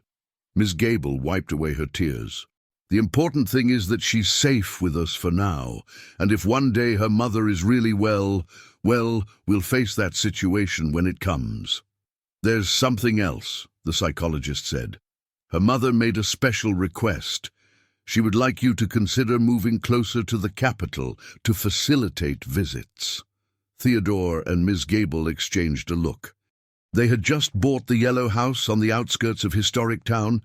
Miss Gable wiped away her tears. "The important thing is that she's safe with us for now, and if one day her mother is really well, we'll face that situation when it comes." "There's something else," the psychologist said. "Her mother made a special request. She would like you to consider moving closer to the capital to facilitate visits." Theodore and Miss Gable exchanged a look. They had just bought the yellow house on the outskirts of historic town,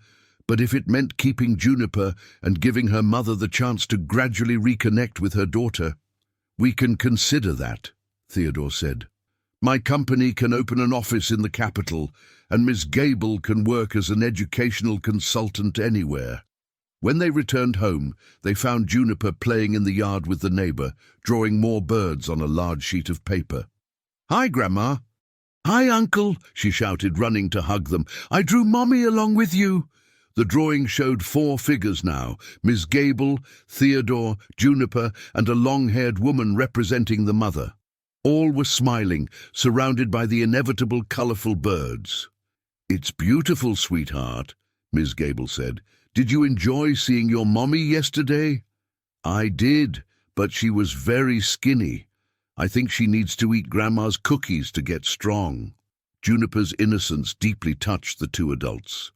but if it meant keeping Juniper and giving her mother the chance to gradually reconnect with her daughter, "We can consider that," Theodore said. "My company can open an office in the capital, and Miss Gable can work as an educational consultant anywhere." When they returned home, they found Juniper playing in the yard with the neighbor, drawing more birds on a large sheet of paper. "Hi, Grandma." "Hi, Uncle," she shouted, running to hug them. "I drew Mommy along with you." The drawing showed 4 figures now: Miss Gable, Theodore, Juniper, and a long-haired woman representing the mother. All were smiling, surrounded by the inevitable colorful birds. "It's beautiful, sweetheart," Miss Gable said. "Did you enjoy seeing your mommy yesterday?" "I did, but she was very skinny. I think she needs to eat Grandma's cookies to get strong." Juniper's innocence deeply touched the 2 adults.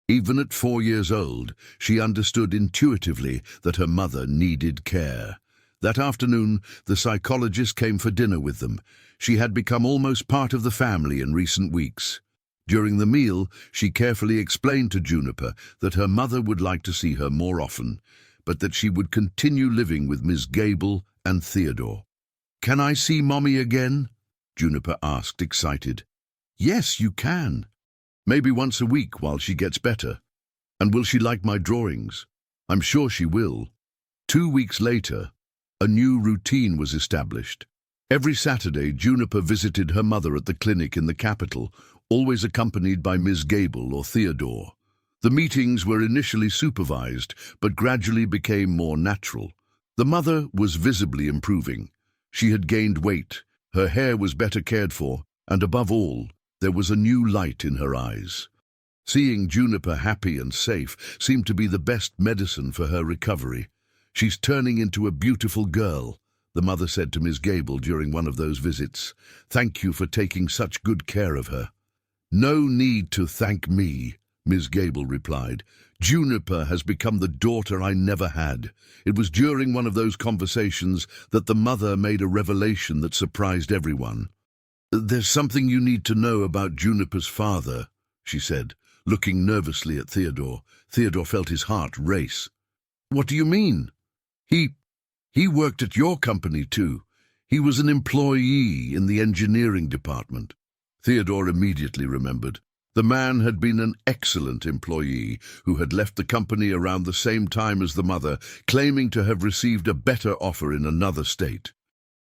Even at 4 years old, she understood intuitively that her mother needed care. That afternoon, the psychologist came for dinner with them. She had become almost part of the family in recent weeks. During the meal, she carefully explained to Juniper that her mother would like to see her more often, but that she would continue living with Miss Gable and Theodore. "Can I see Mommy again?" Juniper asked, excited. "Yes, you can. Maybe once a week while she gets better. And will she like my drawings? I'm sure she will. 2 weeks later, a new routine was established. Every Saturday, Juniper visited her mother at the clinic in the capital, always accompanied by Ms. Gable or Theodore. The meetings were initially supervised, but gradually became more natural. The mother was visibly improving. She had gained weight, her hair was better cared for, and above all, there was a new light in her eyes. Seeing Juniper happy and safe seemed to be the best medicine for her recovery. "She's turning into a beautiful girl," the mother said to Ms. Gable during one of those visits. "Thank you for taking such good care of her." "No need to thank me," Ms. Gable replied. "Juniper has become the daughter I never had." It was during one of those conversations that the mother made a revelation that surprised everyone. "There's something you need to know about Juniper's father," she said, looking nervously at Theodore. Theodore felt his heart race. "What do you mean?" He worked at your company too. He was an employee in the engineering department." Theodore immediately remembered. The man had been an excellent employee who had left the company around the same time as the mother, claiming to have received a better offer in another state.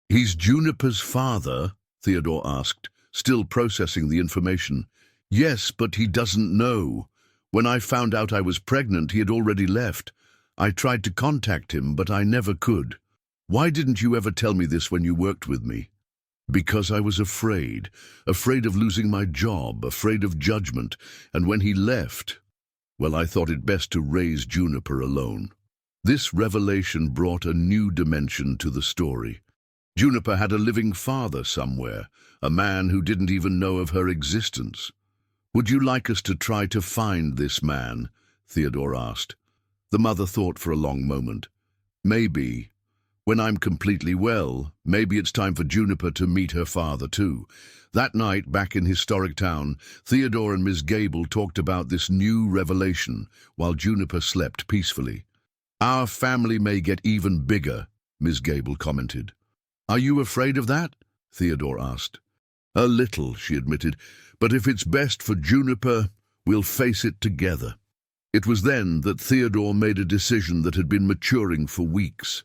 "He's Juniper's father?" Theodore asked, still processing the information. "Yes, but he doesn't know. When I found out I was pregnant, he had already left. I tried to contact him, but I never could. Why didn't you ever tell me this when you worked with me?" "Because I was afraid of losing my job, afraid of judgment, and when he left, well, I thought it best to raise Juniper alone." This revelation brought a new dimension to the story. Juniper had a living father somewhere, a man who didn't even know of her existence. "Would you like us to try to find this man?" Theodore asked. The mother thought for a long moment. "Maybe. When I'm completely well, maybe it's time for Juniper to meet her father too." That night, back in historic town, Theodore and Ms. Gable talked about this new revelation while Juniper slept peacefully. "Our family may get even bigger," Ms. Gable commented. "Are you afraid of that?" Theodore asked. "A little," she admitted, "but if it's best for Juniper, we'll face it together." It was then that Theodore made a decision that had been maturing for weeks.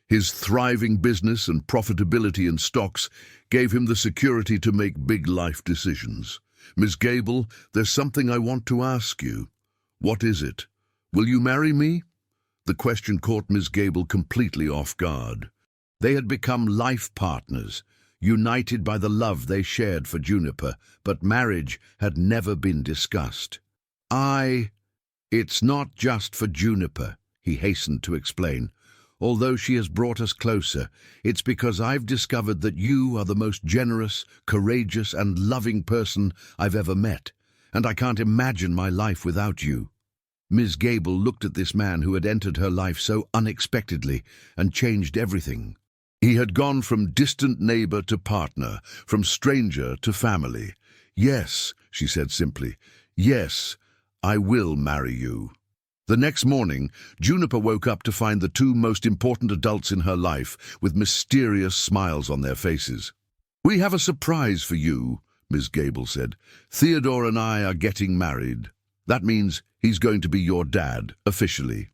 His thriving business and profitability in stocks gave him the security to make big life decisions. "Ms. Gable, there's something I want to ask you." "What is it?" "Will you marry me?" The question caught Ms. Gable completely off guard. They had become life partners, united by the love they shared for Juniper, but marriage had never been discussed. "It's not just for Juniper," he hastened to explain. "Although she has brought us closer, it's because I've discovered that you are the most generous, courageous, and loving person I've ever met, and I can't imagine my life without you." Ms. Gable looked at this man who had entered her life so unexpectedly and changed everything. He had gone from distant neighbor to partner, from stranger to family. "Yes," she said simply, "yes, I will marry you." The next morning, Juniper woke up to find the two most important adults in her life with mysterious smiles on their faces. "We have a surprise for you," Ms. Gable said. "Theodore and I are getting married. That means he's going to be your dad, officially."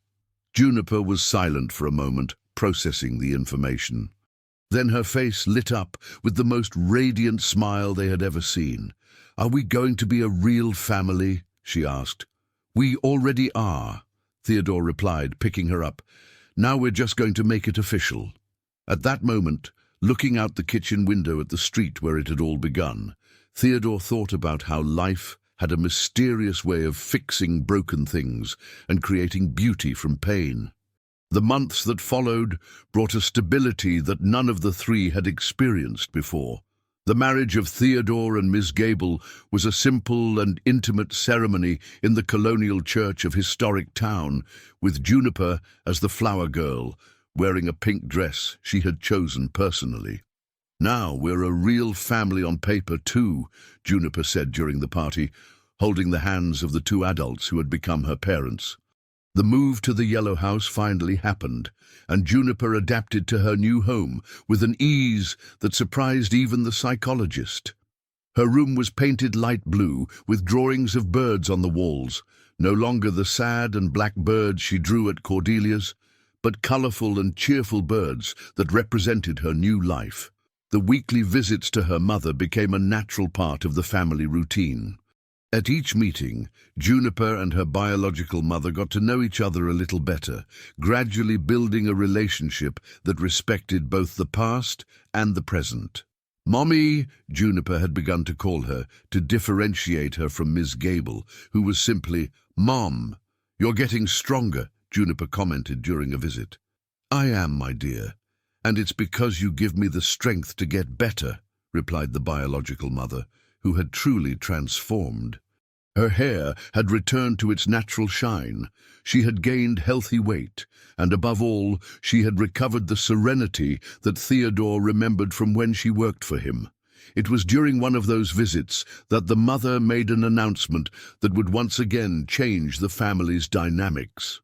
Juniper was silent for a moment, processing the information. Then her face lit up with the most radiant smile they had ever seen. "Are we going to be a real family?" she asked. "We already are," Theodore replied, picking her up. "Now we're just going to make it official." At that moment, looking out the kitchen window at the street where it had all begun, Theodore thought about how life had a mysterious way of fixing broken things and creating beauty from pain. The months that followed brought a stability that none of the three had experienced before. The marriage of Theodore and Ms. Gable was a simple and intimate ceremony in the colonial church of historic town, with Juniper as the flower girl, wearing a pink dress she had chosen personally. "Now we're a real family on paper too," Juniper said during the party, holding the hands of the two adults who had become her parents. The move to the Yellow House finally happened, and Juniper adapted to her new home with an ease that surprised even the psychologist. Her room was painted light blue, with drawings of birds on the walls, no longer the sad and black birds she drew at Cordelia's, but colourful and cheerful birds that represented her new life. The weekly visits to her mother became a natural part of the family routine. At each meeting, Juniper and her biological mother got to know each other a little better, gradually building a relationship that respected both the past and the present. Mommy, Juniper had begun to call her, to differentiate her from Miss Gable, who was simply, Mom. You're getting stronger, Juniper commented during a visit. I am, my dear, and it's because you give me the strength to get better, replied the biological mother, who had truly transformed. Her hair had returned to its natural shine, she had gained healthy weight, and above all, she had recovered the serenity that Theodore remembered from when she worked for him. It was during one of those visits that the mother made an announcement that would once again change the family's dynamics.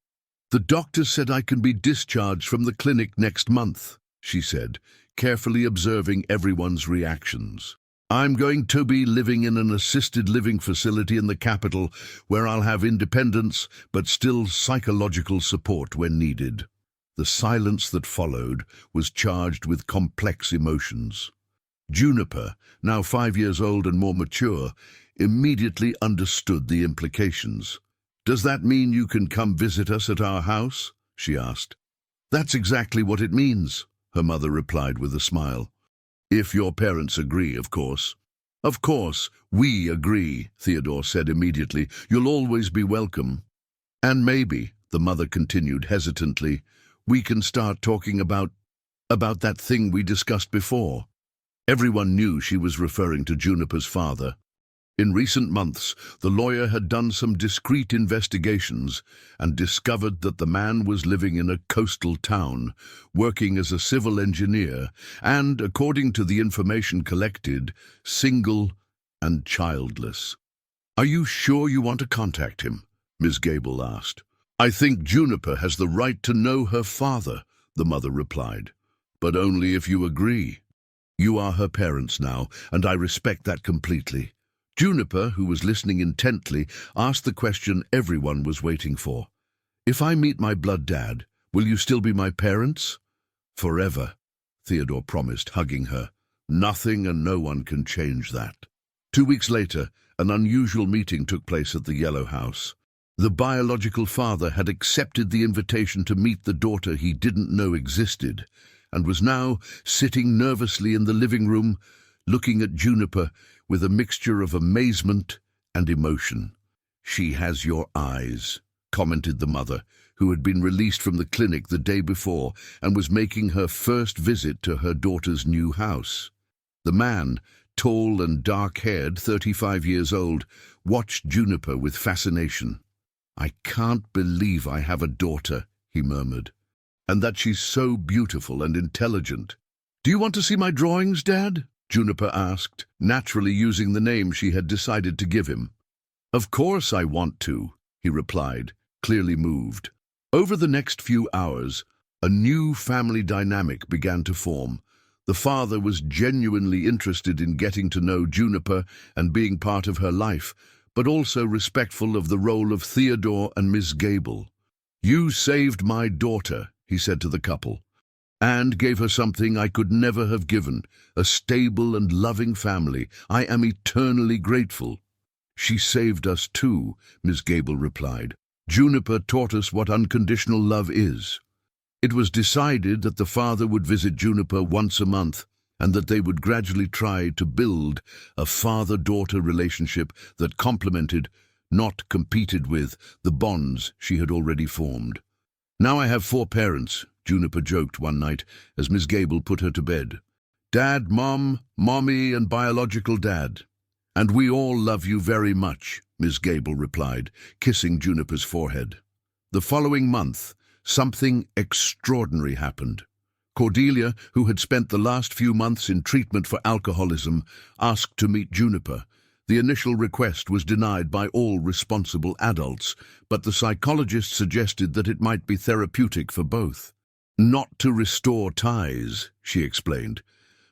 The doctor said I can be discharged from the clinic next month, she said, carefully observing everyone's reactions. I'm going to be living in an assisted living facility in the capital where I'll have independence but still psychological support when needed. The silence that followed was charged with complex emotions. Juniper, now 5 years old and more mature, immediately understood the implications. Does that mean you can come visit us at our house? She asked. That's exactly what it means, her mother replied with a smile. If your parents agree, of course. Of course, we agree, Theodore said immediately. You'll always be welcome. And maybe, the mother continued hesitantly, we can start talking about that thing we discussed before. Everyone knew she was referring to Juniper's father. In recent months, the lawyer had done some discreet investigations and discovered that the man was living in a coastal town, working as a civil engineer, and, according to the information collected, single and childless. Are you sure you want to contact him? Miss Gable asked. I think Juniper has the right to know her father, the mother replied, but only if you agree. You are her parents now, and I respect that completely. Juniper, who was listening intently, asked the question everyone was waiting for. If I meet my blood dad, will you still be my parents? Forever, Theodore promised, hugging her. Nothing and no one can change that. 2 weeks later, an unusual meeting took place at the Yellow House. The biological father had accepted the invitation to meet the daughter he didn't know existed, and was now sitting nervously in the living room, looking at Juniper with a mixture of amazement and emotion. She has your eyes, commented the mother, who had been released from the clinic the day before and was making her first visit to her daughter's new house. The man, tall and dark-haired, 35 years old, watched Juniper with fascination. I can't believe I have a daughter, he murmured, and that she's so beautiful and intelligent. Do you want to see my drawings, Dad? Juniper asked, naturally using the name she had decided to give him. Of course I want to, he replied, clearly moved. Over the next few hours, a new family dynamic began to form. The father was genuinely interested in getting to know Juniper and being part of her life, but also respectful of the role of Theodore and Miss Gable. You saved my daughter, he said to the couple, and gave her something I could never have given, a stable and loving family. I am eternally grateful. She saved us too, Miss Gable replied. Juniper taught us what unconditional love is. It was decided that the father would visit Juniper once a month, and that they would gradually try to build a father-daughter relationship that complemented, not competed with, the bonds she had already formed. Now I have 4 parents, Juniper joked one night as Miss Gable put her to bed. Dad, Mom, Mommy, and biological Dad. And we all love you very much, Miss Gable replied, kissing Juniper's forehead. The following month, something extraordinary happened. Cordelia, who had spent the last few months in treatment for alcoholism, asked to meet Juniper. The initial request was denied by all responsible adults, but the psychologist suggested that it might be therapeutic for both. Not to restore ties, she explained,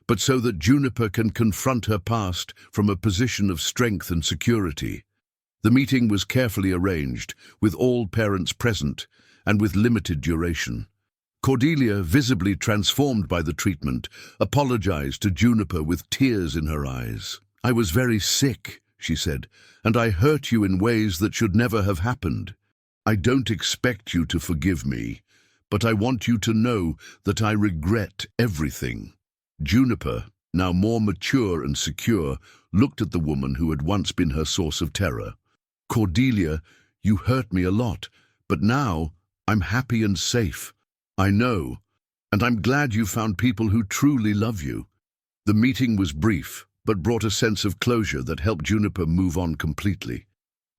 but so that Juniper can confront her past from a position of strength and security. The meeting was carefully arranged, with all parents present, and with limited duration. Cordelia, visibly transformed by the treatment, apologized to Juniper with tears in her eyes. "I was very sick," she said, "and I hurt you in ways that should never have happened. I don't expect you to forgive me, but I want you to know that I regret everything." Juniper, now more mature and secure, looked at the woman who had once been her source of terror. "Cordelia, you hurt me a lot, but now I'm happy and safe. I know, and I'm glad you found people who truly love you." The meeting was brief, but brought a sense of closure that helped Juniper move on completely.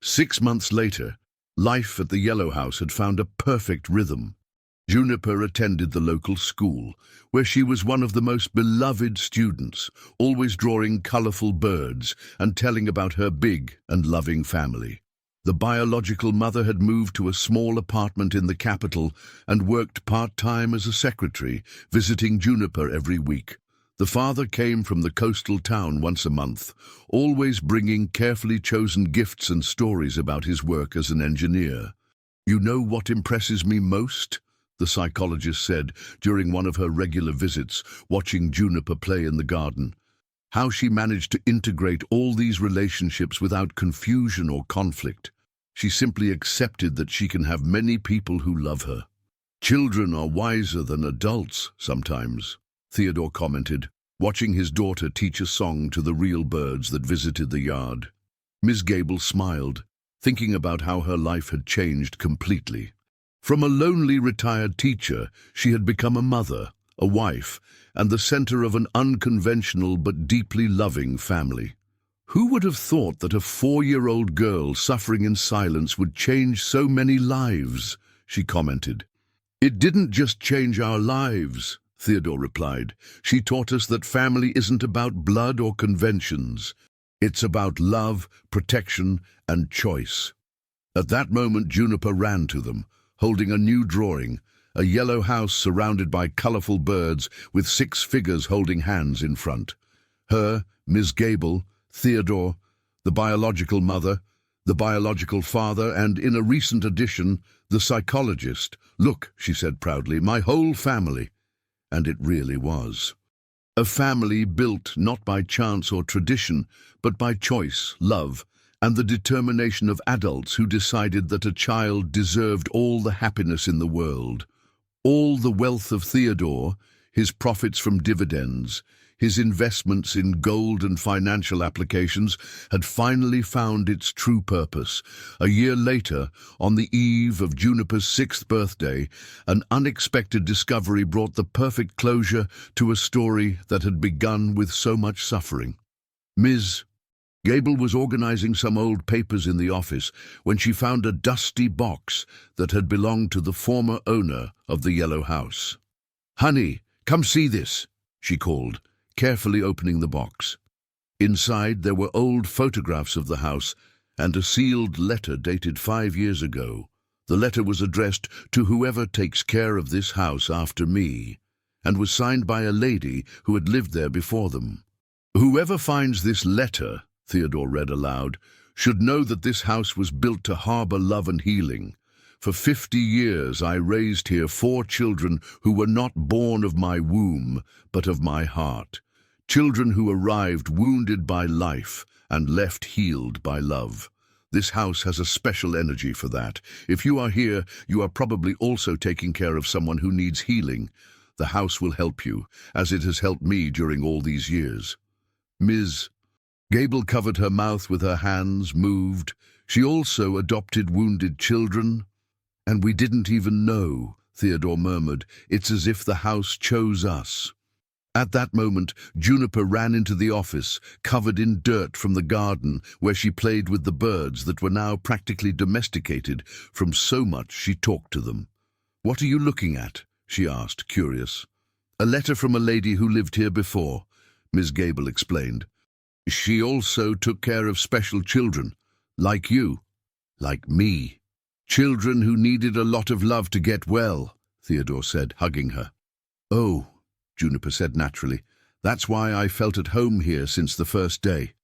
6 months later, life at the Yellow House had found a perfect rhythm. Juniper attended the local school, where she was one of the most beloved students, always drawing colorful birds and telling about her big and loving family. The biological mother had moved to a small apartment in the capital and worked part-time as a secretary, visiting Juniper every week. The father came from the coastal town once a month, always bringing carefully chosen gifts and stories about his work as an engineer. "You know what impresses me most?" the psychologist said during one of her regular visits, watching Juniper play in the garden. "How she managed to integrate all these relationships without confusion or conflict. She simply accepted that she can have many people who love her." "Children are wiser than adults sometimes," Theodore commented, watching his daughter teach a song to the real birds that visited the yard. Miss Gable smiled, thinking about how her life had changed completely. From a lonely retired teacher, she had become a mother, a wife, and the center of an unconventional but deeply loving family. "Who would have thought that a 4-year-old girl suffering in silence would change so many lives?" she commented. "It didn't just change our lives," Theodore replied. "She taught us that family isn't about blood or conventions. It's about love, protection, and choice." At that moment, Juniper ran to them, holding a new drawing, a yellow house surrounded by colorful birds with 6 figures holding hands in front. Her, Miss Gable, Theodore, the biological mother, the biological father, and, in a recent addition, the psychologist. "Look," she said proudly, "my whole family." And it really was. A family built not by chance or tradition, but by choice, love, and the determination of adults who decided that a child deserved all the happiness in the world. All the wealth of Theodore, his profits from dividends, his investments in gold and financial applications, had finally found its true purpose. A year later, on the eve of Juniper's 6th birthday, an unexpected discovery brought the perfect closure to a story that had begun with so much suffering. Ms. Gable was organizing some old papers in the office when she found a dusty box that had belonged to the former owner of the Yellow House. "Honey, come see this," she called, carefully opening the box. Inside there were old photographs of the house and a sealed letter dated 5 years ago. The letter was addressed to "Whoever takes care of this house after me," and was signed by a lady who had lived there before them. "Whoever finds this letter," Theodore read aloud, "should know that this house was built to harbor love and healing. For 50 years I raised here 4 children who were not born of my womb, but of my heart. Children who arrived wounded by life and left healed by love. This house has a special energy for that. If you are here, you are probably also taking care of someone who needs healing. The house will help you, as it has helped me during all these years." Ms. Gable covered her mouth with her hands, moved. "She also adopted wounded children?" "And we didn't even know," Theodore murmured. "It's as if the house chose us." At that moment, Juniper ran into the office, covered in dirt from the garden where she played with the birds that were now practically domesticated from so much she talked to them. "What are you looking at?" she asked, curious. "A letter from a lady who lived here before," Miss Gable explained. "She also took care of special children, like you, like me. Children who needed a lot of love to get well," Theodore said, hugging her. "Oh," Juniper said naturally, That's why I felt at home here since the first day."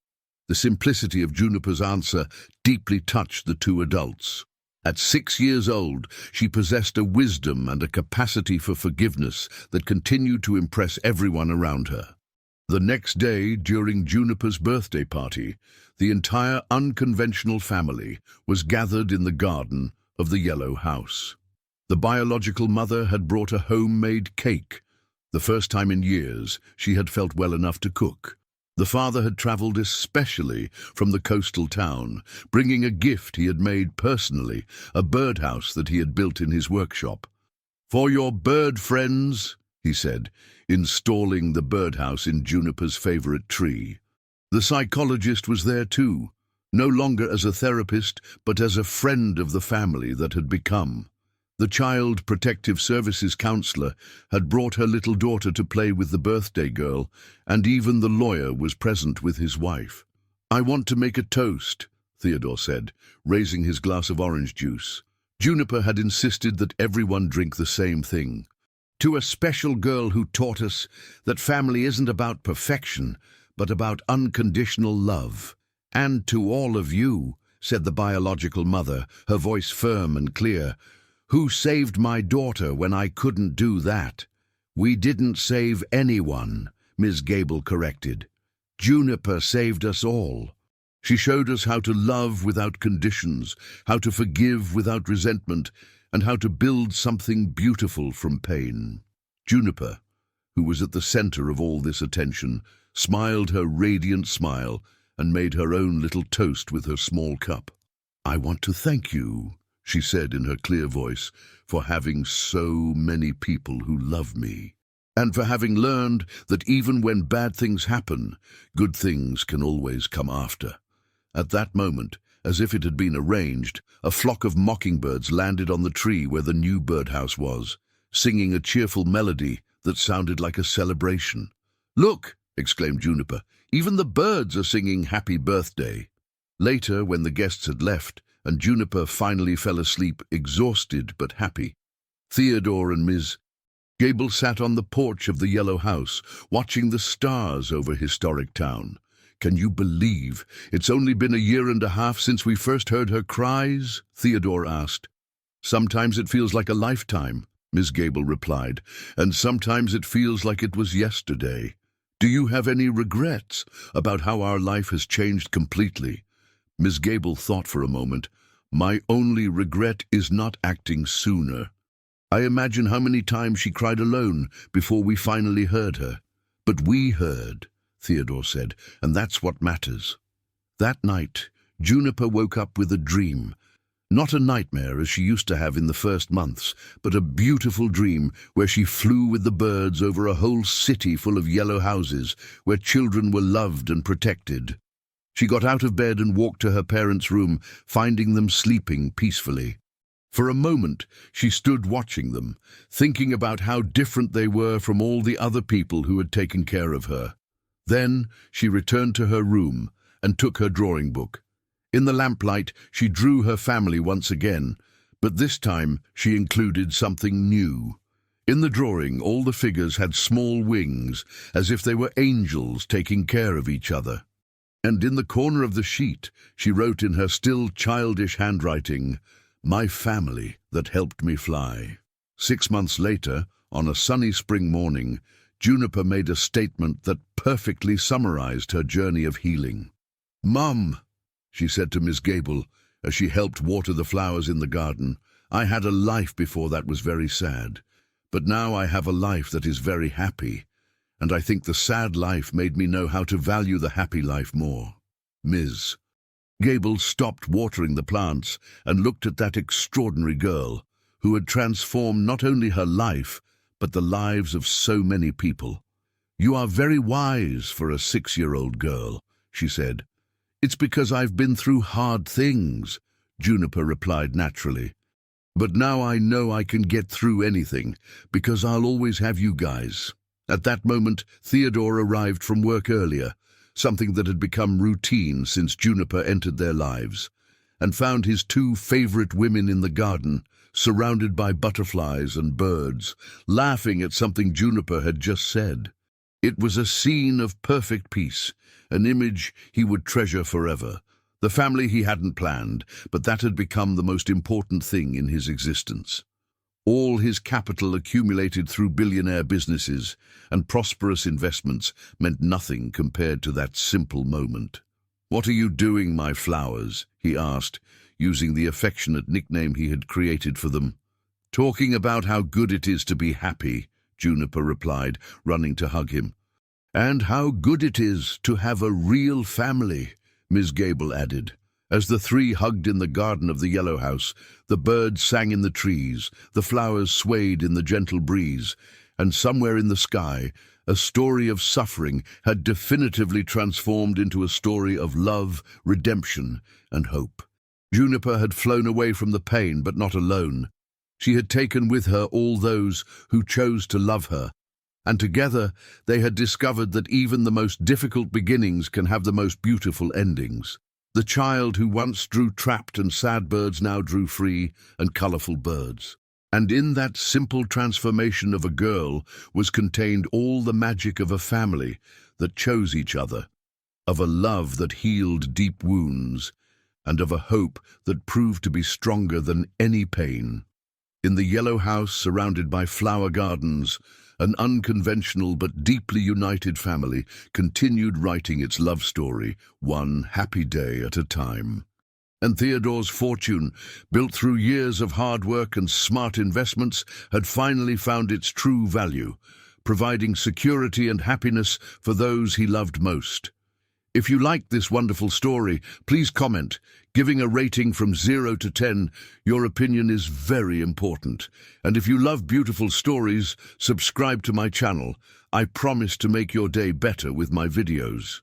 The simplicity of Juniper's answer deeply touched the two adults. At 6 years old, she possessed a wisdom and a capacity for forgiveness that continued to impress everyone around her. The next day, during Juniper's birthday party, the entire unconventional family was gathered in the garden of the yellow house. The biological mother had brought a homemade cake, the first time in years she had felt well enough to cook. The father had traveled especially from the coastal town, bringing a gift he had made personally, a birdhouse that he had built in his workshop. "For your bird friends," he said, installing the birdhouse in Juniper's favorite tree. The psychologist was there too, no longer as a therapist, but as a friend of the family that had become. The Child Protective Services counselor had brought her little daughter to play with the birthday girl, and even the lawyer was present with his wife. "I want to make a toast," Theodore said, raising his glass of orange juice. Juniper had insisted that everyone drink the same thing. "To a special girl who taught us that family isn't about perfection, but about unconditional love. And to all of you," said the biological mother, her voice firm and clear, "who saved my daughter when I couldn't do that." "We didn't save anyone," Ms. Gable corrected. "Juniper saved us all. She showed us how to love without conditions, how to forgive without resentment, and how to build something beautiful from pain." Juniper, who was at the center of all this attention, smiled her radiant smile and made her own little toast with her small cup. "I want to thank you," she said in her clear voice, "for having so many people who love me, and for having learned that even when bad things happen, good things can always come after." At that moment, as if it had been arranged, a flock of mockingbirds landed on the tree where the new birdhouse was, singing a cheerful melody that sounded like a celebration. "Look!" exclaimed Juniper, "even the birds are singing happy birthday." Later, when the guests had left, and Juniper finally fell asleep, exhausted but happy, Theodore and Ms. Gable sat on the porch of the yellow house, watching the stars over historic town. "Can you believe it's only been a year and a half since we first heard her cries?" Theodore asked. "Sometimes it feels like a lifetime," Ms. Gable replied, "and sometimes it feels like it was yesterday. Do you have any regrets about how our life has changed completely?" Ms. Gable thought for a moment. "My only regret is not acting sooner. I imagine how many times she cried alone before we finally heard her." "But we heard," Theodore said, "and that's what matters." That night, Juniper woke up with a dream. Not a nightmare as she used to have in the first months, but a beautiful dream where she flew with the birds over a whole city full of yellow houses, where children were loved and protected. She got out of bed and walked to her parents' room, finding them sleeping peacefully. For a moment, she stood watching them, thinking about how different they were from all the other people who had taken care of her. Then she returned to her room and took her drawing book. In the lamplight, she drew her family once again, but this time she included something new. In the drawing, all the figures had small wings, as if they were angels taking care of each other. And in the corner of the sheet, she wrote in her still childish handwriting, "My family that helped me fly." 6 months later, on a sunny spring morning, Juniper made a statement that perfectly summarized her journey of healing. "Mum," she said to Miss Gable, as she helped water the flowers in the garden, "I had a life before that was very sad, but now I have a life that is very happy. And I think the sad life made me know how to value the happy life more." Ms. Gable stopped watering the plants and looked at that extraordinary girl, who had transformed not only her life, but the lives of so many people. "You are very wise for a 6-year-old girl," she said. "It's because I've been through hard things," Juniper replied naturally. "But now I know I can get through anything, because I'll always have you guys." At that moment, Theodore arrived from work earlier, something that had become routine since Juniper entered their lives, and found his 2 favorite women in the garden, surrounded by butterflies and birds, laughing at something Juniper had just said. It was a scene of perfect peace, an image he would treasure forever. The family he hadn't planned, but that had become the most important thing in his existence. All his capital accumulated through billionaire businesses and prosperous investments meant nothing compared to that simple moment. "What are you doing, my flowers?" he asked, using the affectionate nickname he had created for them. "Talking about how good it is to be happy," Juniper replied, running to hug him. "And how good it is to have a real family," Miss Gable added. As the three hugged in the garden of the Yellow House, the birds sang in the trees, the flowers swayed in the gentle breeze, and somewhere in the sky, a story of suffering had definitively transformed into a story of love, redemption, and hope. Juniper had flown away from the pain, but not alone. She had taken with her all those who chose to love her, and together they had discovered that even the most difficult beginnings can have the most beautiful endings. The child who once drew trapped and sad birds now drew free and colorful birds. And in that simple transformation of a girl was contained all the magic of a family that chose each other, of a love that healed deep wounds, and of a hope that proved to be stronger than any pain. In the Yellow House, surrounded by flower gardens, an unconventional but deeply united family continued writing its love story, one happy day at a time. And Theodore's fortune, built through years of hard work and smart investments, had finally found its true value, providing security and happiness for those he loved most. If you liked this wonderful story, please comment. Giving a rating from 0 to 10, your opinion is very important. And if you love beautiful stories, subscribe to my channel. I promise to make your day better with my videos.